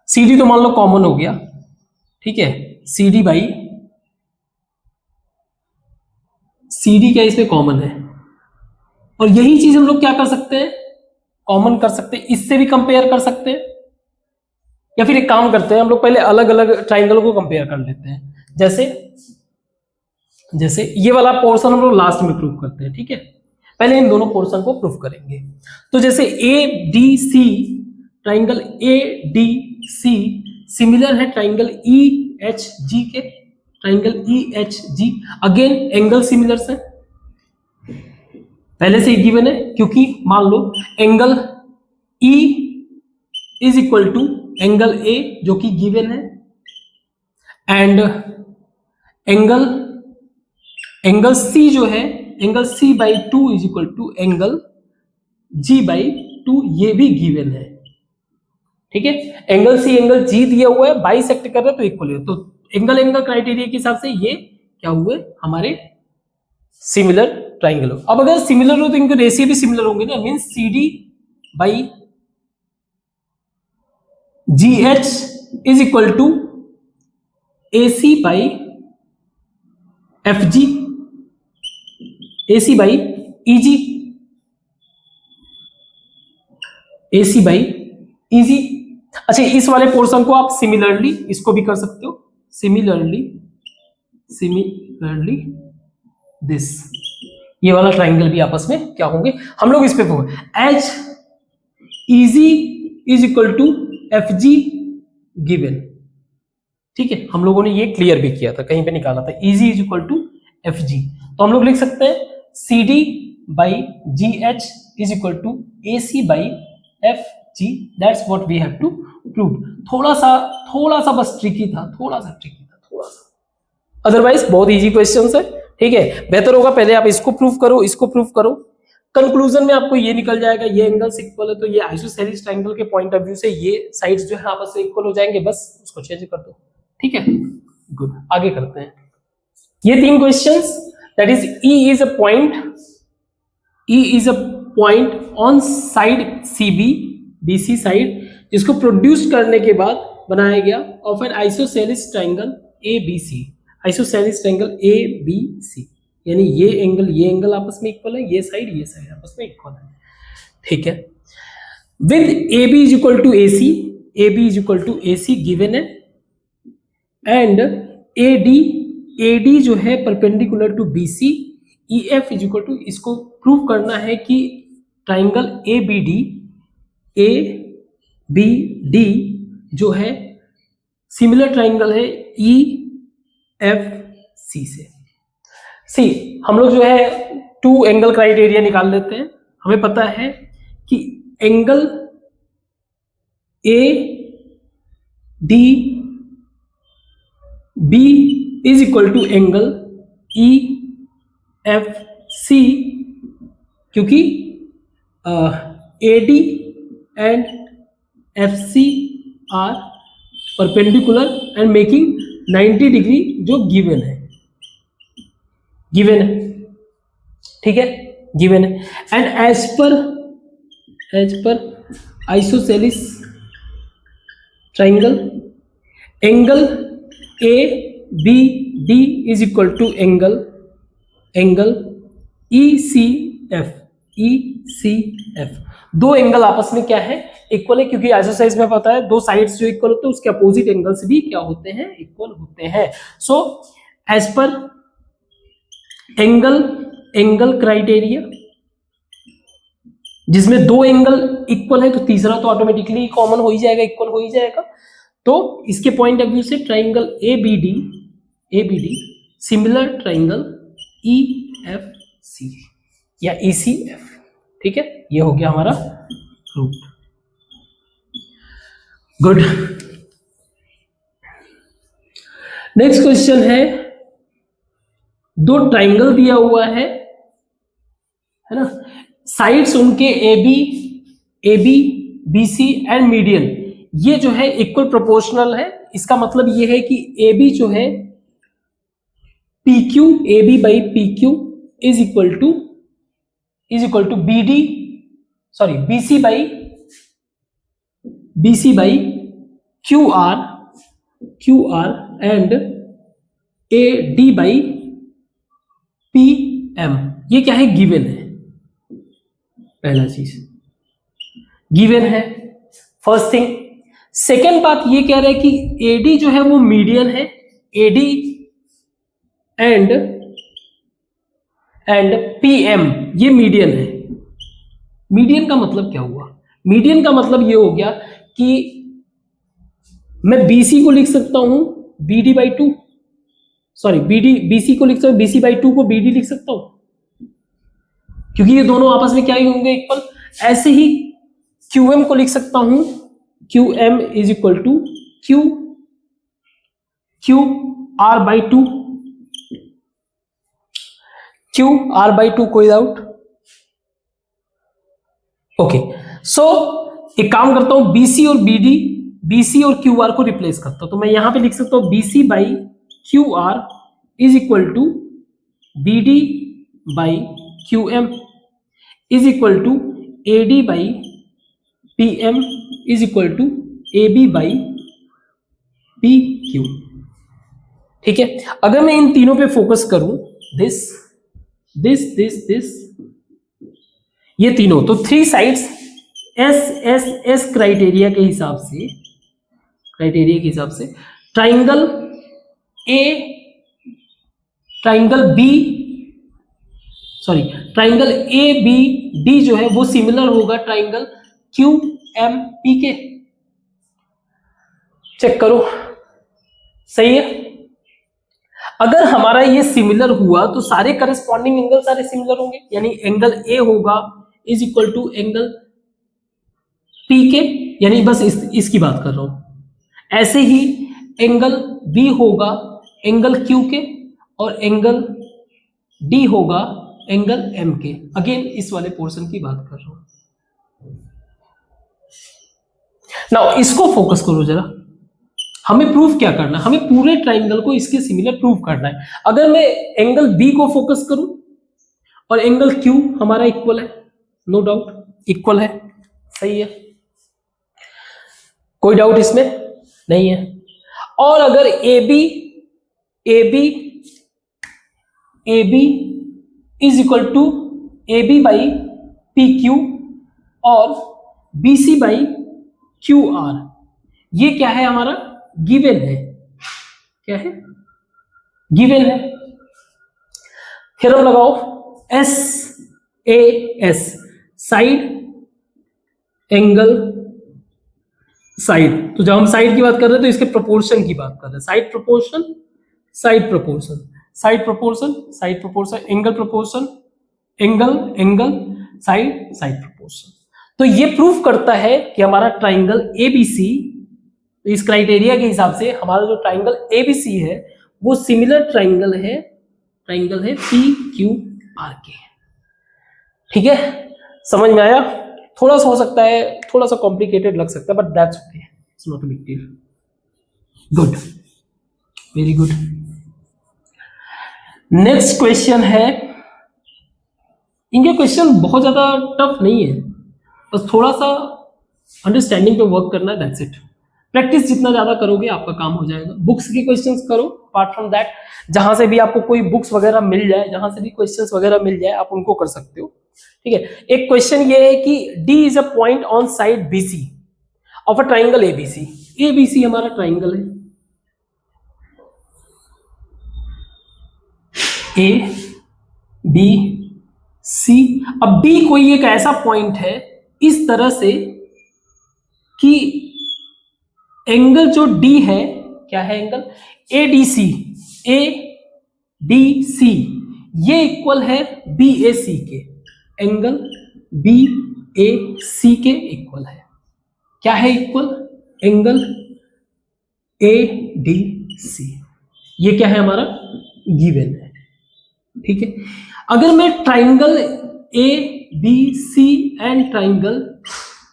CD तो मान लो कॉमन हो गया, ठीक है, CD क्या इसमें कॉमन है, और यही चीज हम लोग क्या कर सकते हैं, कॉमन कर सकते हैं, इससे भी कंपेयर कर सकते हैं, या फिर एक काम करते हैं हम लोग पहले अलग अलग ट्राइंगल को कंपेयर कर लेते हैं। जैसे ये वाला पोर्शन हम लोग लास्ट में प्रूव करते हैं, ठीक है, पहले इन दोनों पोर्शन को प्रूव करेंगे। तो जैसे ADC, ट्राइंगल ADC सिमिलर है ट्राइंगल EHG के, triangle EHG, again angle similar से पहले से ही गिवन है, क्योंकि मान लो angle E is equal to angle A जो कि गिवन है, एंड एंगल C जो है, angle C by 2 is equal to angle G by 2, ये भी गिवन है, ठीक है। एंगल C एंगल G दिया हुआ है, बाइसेक्ट कर रहे हैं तो इक्वल है, तो एंगल क्राइटेरिया के हिसाब से ये क्या हुए, हमारे सिमिलर ट्राइंगल। अब अगर सिमिलर हो तो इनके रेशियो भी सिमिलर होंगे ना, means CD by GH is equal to AC by FG, AC by EG, AC by EG। अच्छा, इस वाले पोर्शन को आप सिमिलरली इसको भी कर सकते हो, सिमिलरली दिस, ये वाला ट्राइंगल भी आपस में क्या होंगे, हम लोग इस पे as EG is equal to FG given, ठीक है, हम लोगों ने ये क्लियर भी किया था, कहीं पे निकाला था, EG is equal to FG। तो हम लोग लिख सकते हैं CD by GH is equal to AC by FG, that's what we have to prove. थोड़ा सा बस ट्रिकी था, थोड़ा सा, अदरवाइज बहुत इजी क्वेश्चन है, ठीक है, बेहतर होगा पहले आप इसको प्रूव करो, इसको प्रूव करो, कंक्लूजन में आपको ये निकल जाएगा ये एंगल्स इक्वल है, तो ये आइसोसेलेस ट्रायंगल के पॉइंट ऑफ व्यू से ये साइड्स जो है आपस में इक्वल हो जाएंगे, बस उसको चेंज कर दो। ठीक है, गुड, आगे करते हैं। ये 3 questions, that is E is a point on side CB, BC side, जिसको प्रोड्यूस करने के बाद बनाया गया of N isosceles triangle ABC, isosceles triangle ABC, यानी ये एंगल आपस में इक्वल है, ये साइड आपस में इक्वल है। ठीक है, with AB is equal to AC given है, एंड AD जो है perpendicular to BC, EF is equal to, इसको प्रूव करना है कि ट्राइंगल ABD जो है सिमिलर ट्राइंगल है EFC से। सी हम लोग जो है 2 एंगल क्राइटेरिया निकाल लेते हैं। हमें पता है कि angle ADB is equal to angle EFC, क्योंकि AD and FC are perpendicular and making 90 degree, जो गिवन है। ठीक है, गिवन है, and as per isosceles triangle angle ABD is equal to angle ECF। 2 angle आपस में क्या है, इक्वल है, क्योंकि आइसोसेलेस में पता है 2 साइड्स जो इक्वल होते हैं उसके अपोजिट एंगल्स भी क्या होते हैं, इक्वल होते हैं। So as per angle criteria, जिसमें 2 एंगल इक्वल है तो तीसरा तो ऑटोमेटिकली कॉमन हो ही जाएगा, इक्वल हो ही जाएगा। तो इसके पॉइंट ऑफ व्यू से triangle ABD similar triangle EFC या ECF। ठीक है, ये हो गया हमारा प्रूफ। गुड, नेक्स्ट क्वेश्चन है, 2 ट्राइंगल दिया हुआ है ना, साइड्स उनके AB BC एंड मीडियन, ये जो है इक्वल प्रोपोर्शनल है। इसका मतलब ये है कि AB जो है PQ, AB by PQ is equal to BC by QR and AD by PM। ये क्या है, गिवन है, पहला चीज गिवन है, फर्स्ट थिंग। सेकेंड बात ये कह रहा है कि AD जो है वो मीडियन है, AD एंड PM ये मीडियन है। मीडियन का मतलब क्या हुआ, मीडियन का मतलब ये हो गया कि मैं BC को लिख सकता हूं BD by 2, सॉरी BC को लिख सकता हूं, BC by 2 को BD लिख सकता हूं, क्योंकि ये दोनों आपस में क्या ही होंगे, इक्वल। ऐसे ही QM को लिख सकता हूं, QM is equal to QR by 2, QR by 2, कोई डाउट? ओके, सो एक काम करता हूं, BC और QR को रिप्लेस करता हूं, तो मैं यहां पे लिख सकता हूं BC by QR is equal to BD by QM is equal to AD by PM is equal to AB by PQ। ठीक है, अगर मैं इन तीनों पे फोकस करूं, दिस ये तीनों, तो 3 साइड्स S क्राइटेरिया के हिसाब से ट्राइंगल ABD जो है वो सिमिलर होगा ट्राइंगल QMP के। चेक करो, सही है। अगर हमारा ये सिमिलर हुआ तो सारे करस्पॉन्डिंग एंगल सारे सिमिलर होंगे, यानी एंगल A होगा is equal to angle P के, यानी बस इसकी बात कर रहा हूं। ऐसे ही एंगल B होगा एंगल Q के, और एंगल डी होगा एंगल एम के। अगेन इस वाले पोर्शन की बात कर रहा हूं। नाउ इसको फोकस करो जरा, हमें प्रूफ क्या करना है, हमें पूरे ट्राइंगल को इसके सिमिलर प्रूफ करना है। अगर मैं एंगल बी को फोकस करूं और एंगल क्यू हमारा इक्वल है, नो डाउट इक्वल है, सही है, कोई डाउट इसमें नहीं है। और अगर A B is equal to A B by P Q और B C by Q R, ये क्या है हमारा, गिवन है, क्या है, गिवन है। थ्योरम लगाओ, S A S, side angle side. तो जब हम साइड की बात कर रहे हैं तो इसके प्रोपोर्शन की बात कर रहे हैं, side proportion side proportion, side proportion side proportion, angle proportion angle angle, side side proportion. तो ये प्रूफ करता है कि हमारा ट्राइंगल एबीसी, इस क्राइटेरिया के हिसाब से हमारा जो ट्राइंगल एबीसी है वो सिमिलर ट्राइंगल है पी क्यू आर के। ठीक है, समझ में आया? थोड़ा सा हो सकता है, थोड़ा सा कॉम्प्लिकेटेड लग सकता है, but that's okay, it's not a big deal. Good, very good. Next question है, इनके क्वेश्चन बहुत ज्यादा टफ नहीं है, बस थोड़ा सा अंडरस्टैंडिंग पे वर्क करना है, दैट्स इट। प्रैक्टिस जितना ज्यादा करोगे आपका काम हो जाएगा। बुक्स के क्वेश्चंस करो, अपार्ट फ्रॉम दैट जहां से भी आपको कोई बुक्स वगैरह मिल जाए, जहां से भी क्वेश्चंस वगैरह मिल जाए आप उनको कर सकते हो। ठीक है, एक क्वेश्चन ये है कि D is a point on side BC of a triangle ABC। ABC हमारा ट्राइंगल है, A B C। अब B कोई एक ऐसा पॉइंट है इस तरह से कि एंगल जो D है, क्या है एंगल ADC, ADC ये इक्वल है BAC के, एंगल BAC के इक्वल है। क्या है इक्वल, एंगल ADC, ये क्या है हमारा, गिवन है। ठीक है, अगर मैं triangle ABC and triangle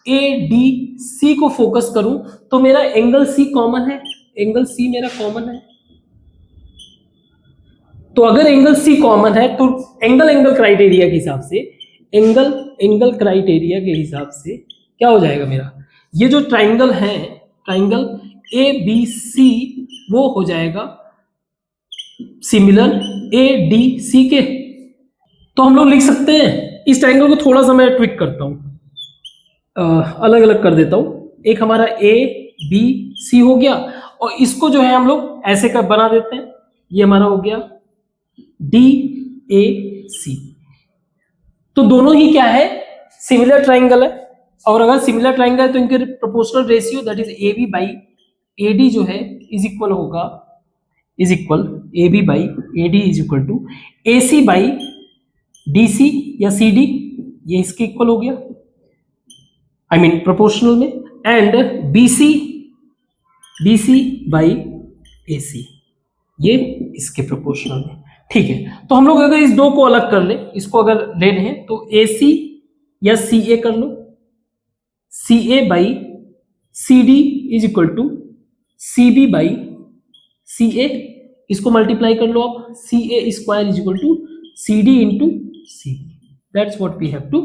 ADC को फोकस करूं तो मेरा एंगल C कॉमन है, एंगल C मेरा कॉमन है। तो अगर एंगल C कॉमन है तो एंगल क्राइटेरिया के हिसाब से, एंगल क्राइटेरिया के हिसाब से क्या हो जाएगा मेरा, ये जो ट्राइंगल है, ट्राइंगल ABC वो हो जाएगा सिमिलर ADC के। तो हम लोग लिख सकते हैं, इस ट्राइंगल को थोड़ा सा मैं ट्विक करता हूं, अलग अलग कर देता हूं। एक हमारा ABC हो गया और इसको जो है हम लोग ऐसे कर बना देते हैं, ये हमारा हो गया DAC। तो दोनों ही क्या है, सिमिलर ट्राइंगल है। और अगर सिमिलर ट्राइंगल है तो इनके proportional ratio that is AB by AD जो है इज इक्वल होगा, is equal AB by AD is equal to AC by DC या CD, ये इसके इक्वल हो गया, आई मीन प्रोपोर्शनल में, एंड BC बाई AC, ये इसके प्रोपोर्शनल में। ठीक है, तो हम लोग अगर इस दो को अलग कर ले, इसको अगर ले रहे हैं तो AC या CA कर लो, CA by CD is equal to CB by CA, इसको मल्टीप्लाई कर लो आप, CA square is equal to CD into CB, that's what we have to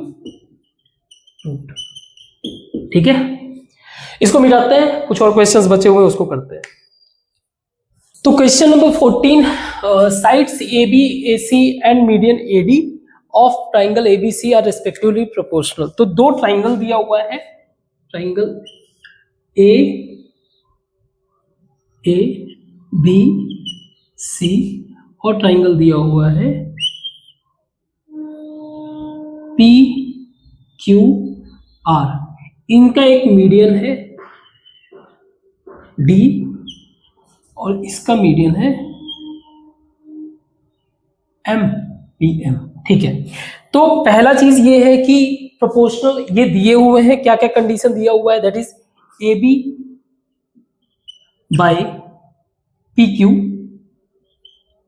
prove. ठीक है, इसको मिटाते हैं, कुछ और क्वेश्चंस बचे हुए उसको करते हैं। तो question number 14, sides AB AC and median AD of triangle ABC are respectively proportional. तो दो ट्राइंगल दिया हुआ है, ट्राइंगल ABC और ट्राइंगल दिया हुआ है PQR। इनका एक मीडियन है D और इसका मीडियन है MPM। ठीक है, तो पहला चीज ये है कि प्रोपोर्शनल ये दिए हुए हैं, क्या क्या कंडीशन दिया हुआ है, that is AB by PQ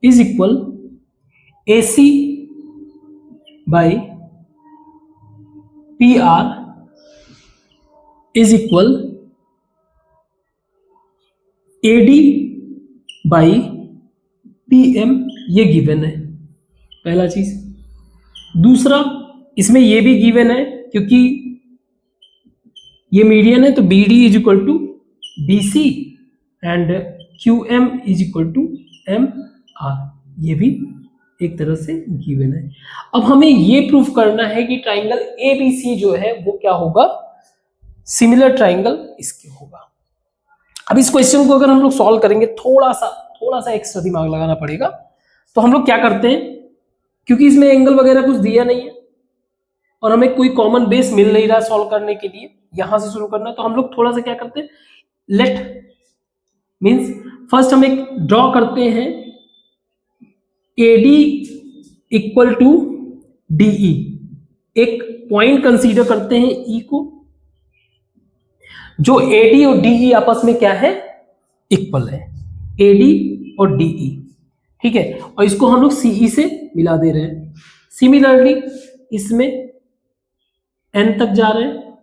is equal AC by PR is equal AD by PM, ये गिवन है पहला चीज। दूसरा, इसमें ये भी गिवन है क्योंकि ये मीडियन है, तो BD is equal to BC and QM is equal to MR, ये भी एक तरह से गिवन है। अब हमें ये प्रूफ करना है कि ट्राइंगल ABC जो है वो क्या होगा, सिमिलर ट्राइंगल इसके होगा। अब इस क्वेश्चन को अगर हम लोग सॉल्व करेंगे, थोड़ा सा एक्स्ट्रा दिमाग लगाना पड़ेगा। तो हम लोग क्या करते हैं, क्योंकि इसमें एंगल वगैरह कुछ दिया नहीं है और हमें कोई कॉमन बेस मिल नहीं रहा सॉल्व करने के लिए, यहां से शुरू करना, तो हम लोग थोड़ा सा क्या करते हैं, लेट मींस फर्स्ट हम एक ड्रॉ करते हैं AD इक्वल टू DE, एक पॉइंट कंसीडर करते हैं E को, जो AD और DE आपस में क्या है, इक्वल है, AD और DE, ठीक है, और इसको हम लोग CE से मिला दे रहे हैं। सिमिलरली इसमें N तक जा रहे हैं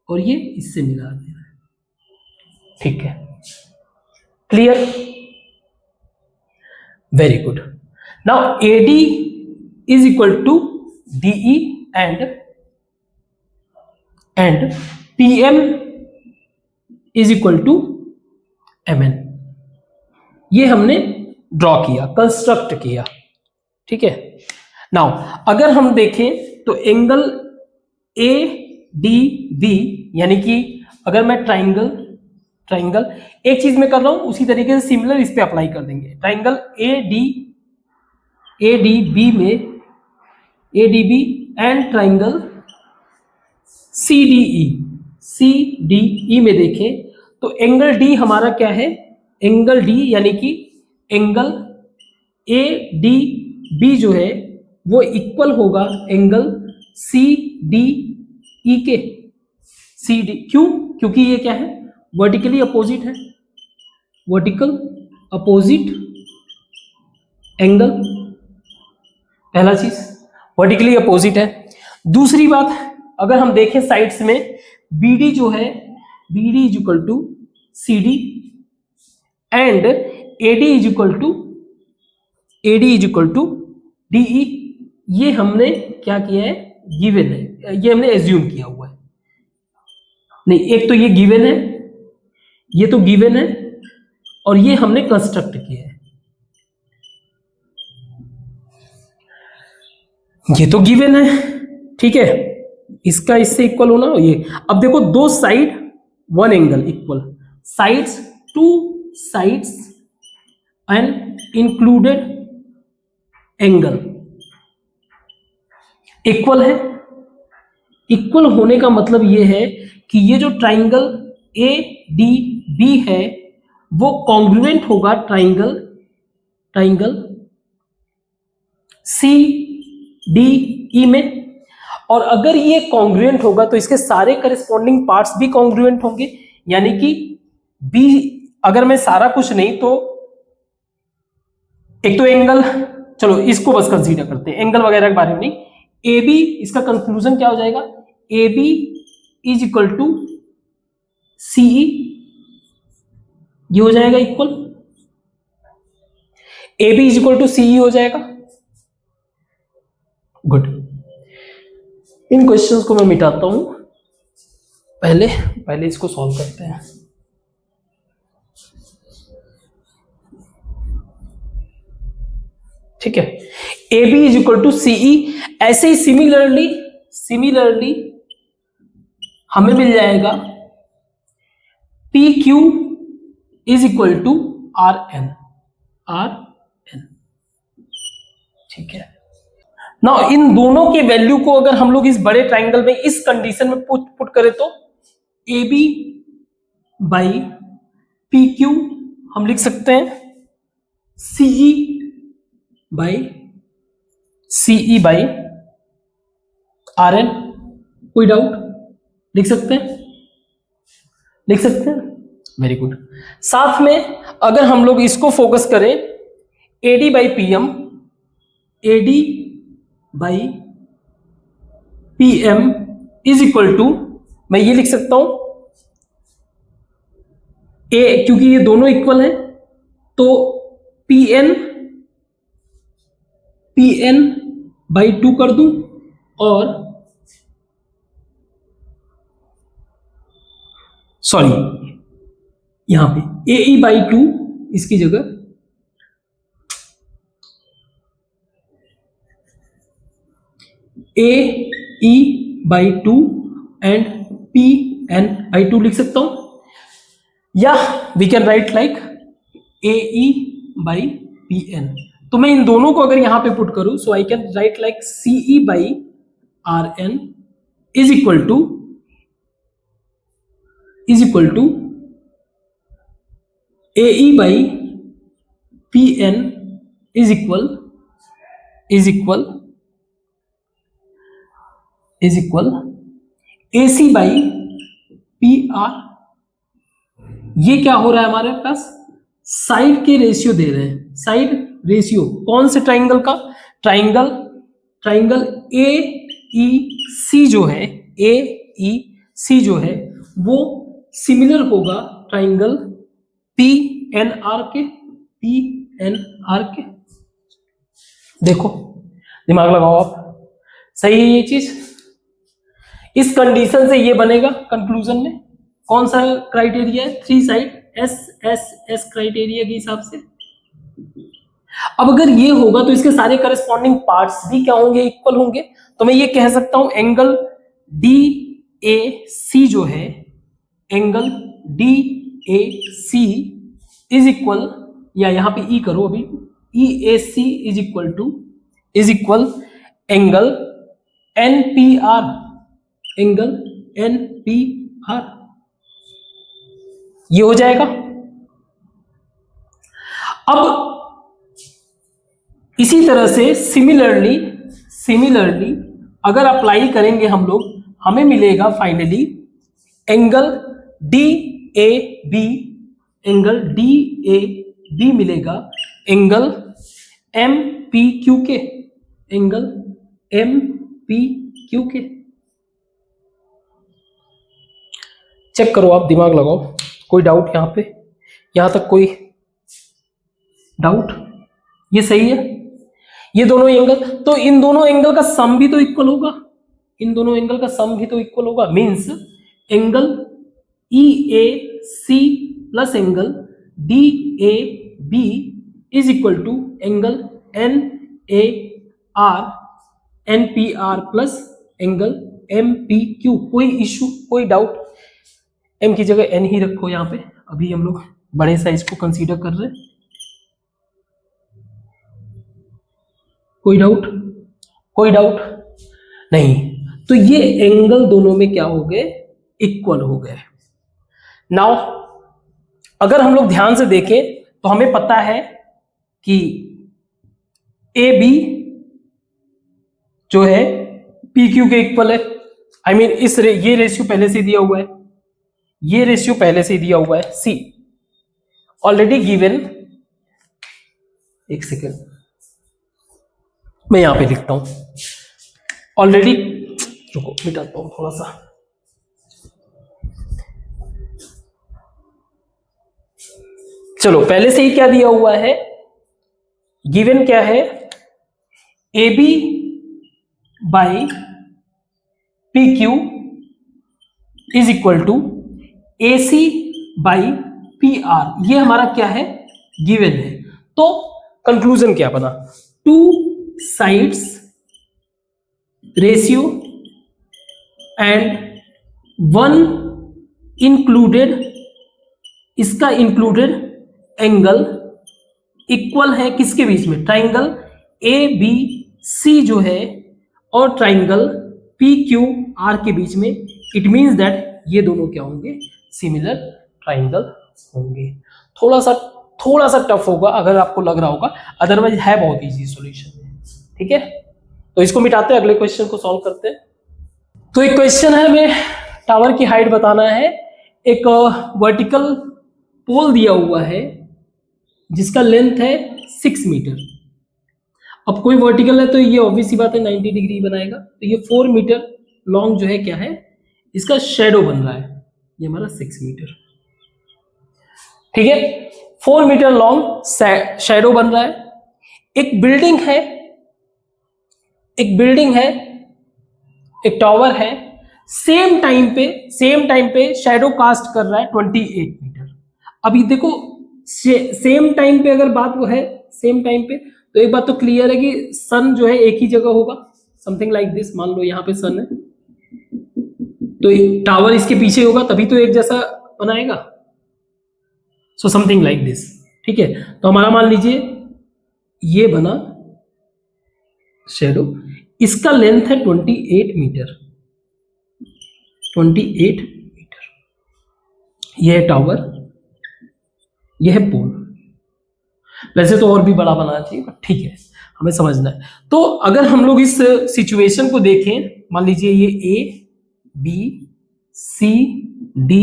और ये इससे मिला दे रहे हैं, ठीक है, clear, very good. Now AD is equal to DE and PM is equal to MN, ये हमने ड्रॉ किया, कंस्ट्रक्ट किया, ठीक है। नाउ अगर हम देखें तो एंगल ADB, यानी कि अगर मैं ट्राइंगल एक चीज में कर रहा हूं, उसी तरीके से सिमिलर इस पे अप्लाई कर देंगे। Triangle ADB and triangle CDE में देखें तो एंगल D हमारा क्या है, एंगल D यानी कि एंगल ADB जो है वो इक्वल होगा एंगल CDE के। CD क्यों, क्योंकि ये क्या है, वर्टिकली अपोजिट है, वर्टिकल अपोजिट एंगल, पहला चीज वर्टिकली अपोजिट है। दूसरी बात, अगर हम देखें साइड्स में, BD जो है, BD is equal to CD and AD is equal to DE, ये हमने क्या किया है, गिवन है, ये हमने एज्यूम किया हुआ है, नहीं एक तो ये गिवन है, ये तो गिवन है और ये हमने कंस्ट्रक्ट किया है, ये तो गिवन है, ठीक है, इसका इससे इक्वल होना ये। अब देखो दो side one angle equal, sides two sides and included angle equal है। इक्वल होने का मतलब ये है कि ये जो ट्राइंगल ADB है वो कॉन्ग्रुएंट होगा ट्राइंगल CDE में, और अगर ये कॉन्ग्रुएंट होगा तो इसके सारे करस्पॉन्डिंग पार्ट्स भी कॉन्ग्रुएंट होंगे, यानी कि B, अगर मैं सारा कुछ नहीं तो एक तो एंगल, चलो इसको बस कंसीडर करते हैं, एंगल वगैरह के बारे में नहीं, AB, इसका कंक्लूजन क्या हो जाएगा, AB is equal to CE, ये हो जाएगा equal, AB is equal to CE हो जाएगा। गुड, इन क्वेश्चंस को मैं मिटाता हूं, पहले इसको सॉल्व करते हैं। ठीक है, AB is equal to CE, ऐसे ही सिमिलरली हमें मिल जाएगा PQ is equal to RN, ठीक है। नाउ इन दोनों के वैल्यू को अगर हम लोग इस बड़े ट्राइंगल में इस कंडीशन में पुट करें तो AB बाई PQ हम लिख सकते हैं CE बाई RN, कोई डाउट, लिख सकते हैं, वेरी गुड। साथ में अगर हम लोग इसको फोकस करें AD by PM AD by PM is equal to, मैं ये लिख सकता हूं ए, क्योंकि ये दोनों इक्वल है तो PN बाई 2 कर दूं और सॉरी यहां पे AE बाई 2 इसकी जगह AE by 2 and PN by 2 लिख सकता हूं, या we can write like AE by PN। तो मैं इन दोनों को अगर यहां पे पुट करूं, so I can write like CE by RN is equal to AE by PN is equal AC by PR। ये क्या हो रहा है हमारे पास, साइड के रेशियो दे रहे हैं, साइड रेशियो कौन से ट्राइंगल का, ट्राइंगल AEC जो है, AEC जो है वो सिमिलर होगा ट्राइंगल PNR के। देखो दिमाग लगाओ आप, सही है ये चीज। इस कंडीशन से ये बनेगा कंक्लूजन में, कौन सा क्राइटेरिया है, 3 साइड एस क्राइटेरिया के हिसाब से। अब अगर ये होगा तो इसके सारे करस्पॉन्डिंग पार्ट्स भी क्या होंगे, इक्वल होंगे। तो मैं ये कह सकता हूं एंगल DAC जो है, एंगल DAC इज इक्वल, या यहां पे ई करो अभी, EAC is equal angle NPR, ये हो जाएगा। अब इसी तरह से सिमिलरली अगर अप्लाई करेंगे हम लोग, हमें मिलेगा फाइनली एंगल DAB मिलेगा एंगल MPQ के। चेक करो आप, दिमाग लगाओ, कोई डाउट यहां पे, यहां तक कोई डाउट? ये सही है, ये दोनों एंगल, तो इन दोनों एंगल का सम भी तो इक्वल होगा, means angle EAC plus angle DAB is equal to angle NPR plus angle MPQ। कोई इशू, कोई डाउट? M की जगह N ही रखो यहां पे, अभी हम लोग बड़े साइज को कंसीडर कर रहे हैं। कोई डाउट नहीं। तो ये एंगल दोनों में क्या हो गए, इक्वल हो गए। नाउ अगर हम लोग ध्यान से देखें तो हमें पता है कि AB जो है PQ के इक्वल है। आई मीन ये रेशियो पहले से दिया हुआ है, C ऑलरेडी गिवन। एक सेकेंड, मैं यहां पे लिखता हूं ऑलरेडी, रुको मिटाता हूं थोड़ा सा। चलो पहले से ही क्या दिया हुआ है, गिवन क्या है, AB by PQ is equal to AC by PR। ये हमारा क्या है, गिवन है। तो कंक्लूजन क्या बना, 2 साइड्स रेशियो एंड 1 इंक्लूडेड, इसका इंक्लूडेड एंगल इक्वल है किसके बीच में, ट्राइंगल ABC जो है और ट्राइंगल PQR के बीच में। इट मींस दैट ये दोनों क्या होंगे, सिमिलर ट्राइंगल होंगे। थोड़ा सा टफ होगा अगर आपको लग रहा होगा, अदरवाइज है बहुत इजी सॉल्यूशन। ठीक है, तो इसको मिटाते हैं, अगले क्वेश्चन को सॉल्व करते हैं। तो एक क्वेश्चन है, हमें टावर की हाइट बताना है। एक वर्टिकल पोल दिया हुआ है जिसका लेंथ है 6 मीटर। अब कोई वर्टिकल है तो ये ऑब्वियस सी बात है 90 डिग्री बनाएगा, तो ये 4 मीटर लॉन्ग जो है क्या है, इसका शेडो बन रहा है, ये हमारा 6 मीटर, ठीक है। 4 मीटर लॉन्ग शेडो बन रहा है। एक बिल्डिंग है, एक टावर है, सेम टाइम पे शेडो कास्ट कर रहा है 28 मीटर। अभी देखो सेम टाइम पे अगर बात वो है सेम टाइम पे, तो एक बात तो क्लियर है कि सन जो है एक ही जगह होगा, समथिंग लाइक दिस। मान लो यहाँ पे सन है तो टावर इसके पीछे होगा, तभी तो एक जैसा बनाएगा। सो समथिंग लाइक दिस, ठीक है। तो हमारा मान लीजिए ये बना शेडो, इसका लेंथ है 28 मीटर, 28 मीटर। यह है टावर, यह है पोल। वैसे तो और भी बड़ा बनाना चाहिए, बट ठीक है, हमें समझना है। तो अगर हम लोग इस सिचुएशन को देखें, मान लीजिए ये ए बी सी डी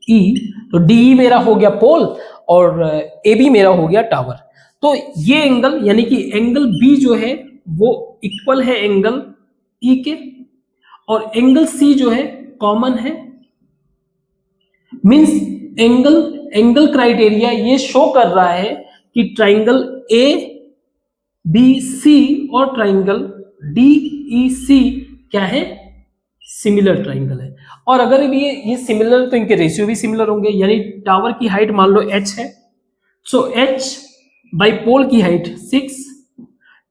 ई, तो डी मेरा हो गया पोल और ए बी मेरा हो गया टावर। तो ये एंगल यानी कि एंगल बी जो है वो इक्वल है एंगल ई के, और एंगल सी जो है कॉमन है। मींस एंगल क्राइटेरिया ये शो कर रहा है कि ट्राइंगल ए बी सी और ट्राइंगल डी ई सी क्या है, सिमिलर ट्राइंगल है। और अगर ये सिमिलर, तो इनके रेशियो भी सिमिलर होंगे। यानी टावर की हाइट मान लो h है, सो h बाई पोल की हाइट 6,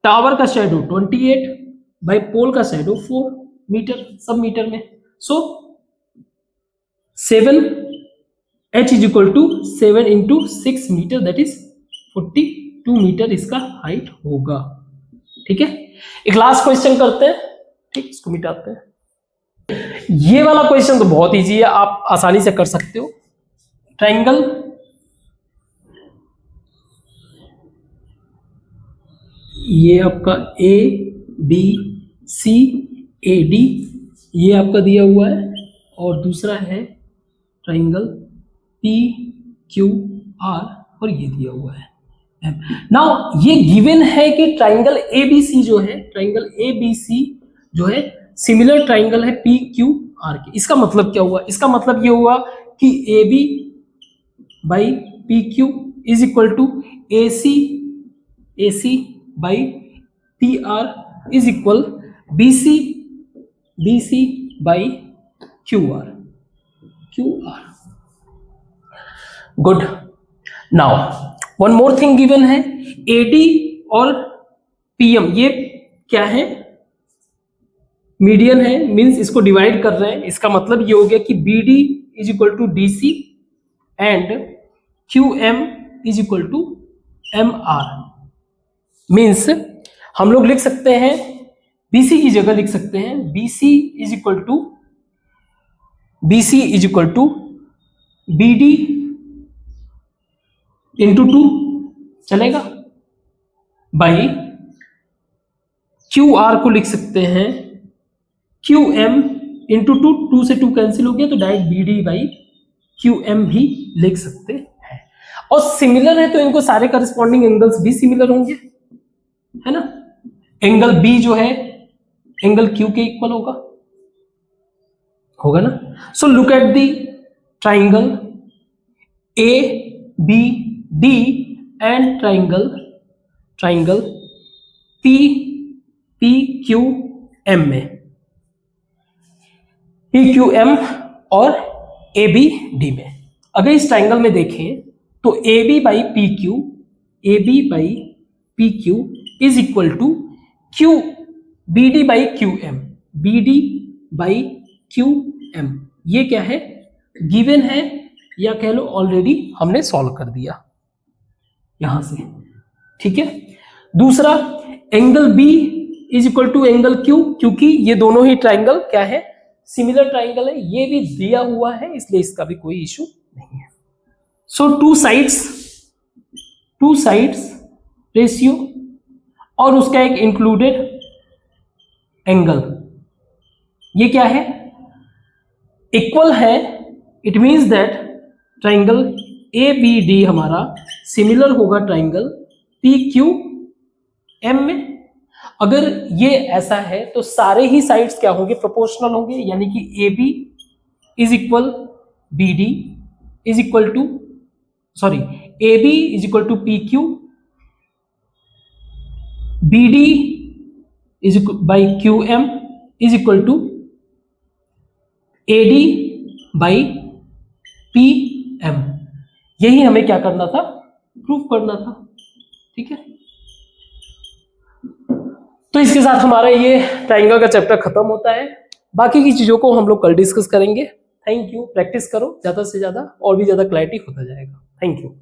टावर का शेडो 28 बाई पोल का शेडो 4 मीटर, सब मीटर में। So 7 h is equal to 7 into 6 metre, that is 42 metre इसका हाइट होगा, ठीक है। एक लास्ट क्वेश्चन करते हैं, ठीक, इसको मिटाते हैं। ये वाला क्वेश्चन तो बहुत इजी है, आप आसानी से कर सकते हो। ट्राइंगल ये आपका ए बी सी ए डी ये आपका दिया हुआ है, और दूसरा है ट्राइंगल पी क्यू आर और ये दिया हुआ है एम। नाउ ये गिवन है कि ट्राइंगल ए बी सी जो है, ट्राइंगल ए बी सी जो है सिमिलर ट्राइंगल है पी क्यू आर के। इसका मतलब क्या हुआ, इसका मतलब ये हुआ कि A B by P Q is equal to A C by P R is equal B C by Q R. Good. Now one more thing given है, एडी और पीएम ये क्या है, मीडियन है, मींस इसको डिवाइड कर रहे हैं। इसका मतलब ये हो गया कि B D is equal to D C and Q M is equal to M R. Means हम लोग लिख सकते हैं बीसी की जगह लिख सकते हैं BC is equal to B D into 2 चलेगा, बाई क्यू आर को लिख सकते हैं क्यू एम इंटू 2 से 2 कैंसिल हो गया, तो direct B D by Q M भी लिख सकते हैं। और सिमिलर है तो इनको सारे करस्पॉन्डिंग एंगल्स भी सिमिलर होंगे, है ना। एंगल बी जो है एंगल क्यू के इक्वल होगा ना। So look at the triangle A B D and triangle P Q M में, पी क्यू एम और ए बी डी में। अगर इस ट्राइंगल में देखें तो A B by P Q is equal to Q B D by Q M. ये क्या है, गिवन है, या कह लो ऑलरेडी हमने सॉल्व कर दिया यहां से, ठीक है। दूसरा angle B is equal to angle Q, क्योंकि ये दोनों ही ट्राइंगल क्या है, सिमिलर ट्राइंगल है, ये भी दिया हुआ है, इसलिए इसका भी कोई इशू नहीं है। सो टू साइड्स रेशियो और उसका एक इंक्लूडेड एंगल, ये क्या है, इक्वल है। It means that triangle A B D हमारा सिमिलर होगा ट्राइंगल पी क्यू एम में, अगर ये ऐसा है तो सारे ही साइड्स क्या होंगे, प्रोपोर्शनल होंगे, यानी कि A B is equal B D is equal to, sorry, A B is equal to P Q, B D is equal by Q M is equal to A D by P M. यही हमें क्या करना था, proof करना था। ठीक है, तो इसके साथ हमारा ये ट्राइंगल का चैप्टर खत्म होता है। बाकी की चीजों को हम लोग कल डिस्कस करेंगे। थैंक यू, प्रैक्टिस करो ज्यादा से ज्यादा और भी ज्यादा क्लैरिटी होता जाएगा। Thank you.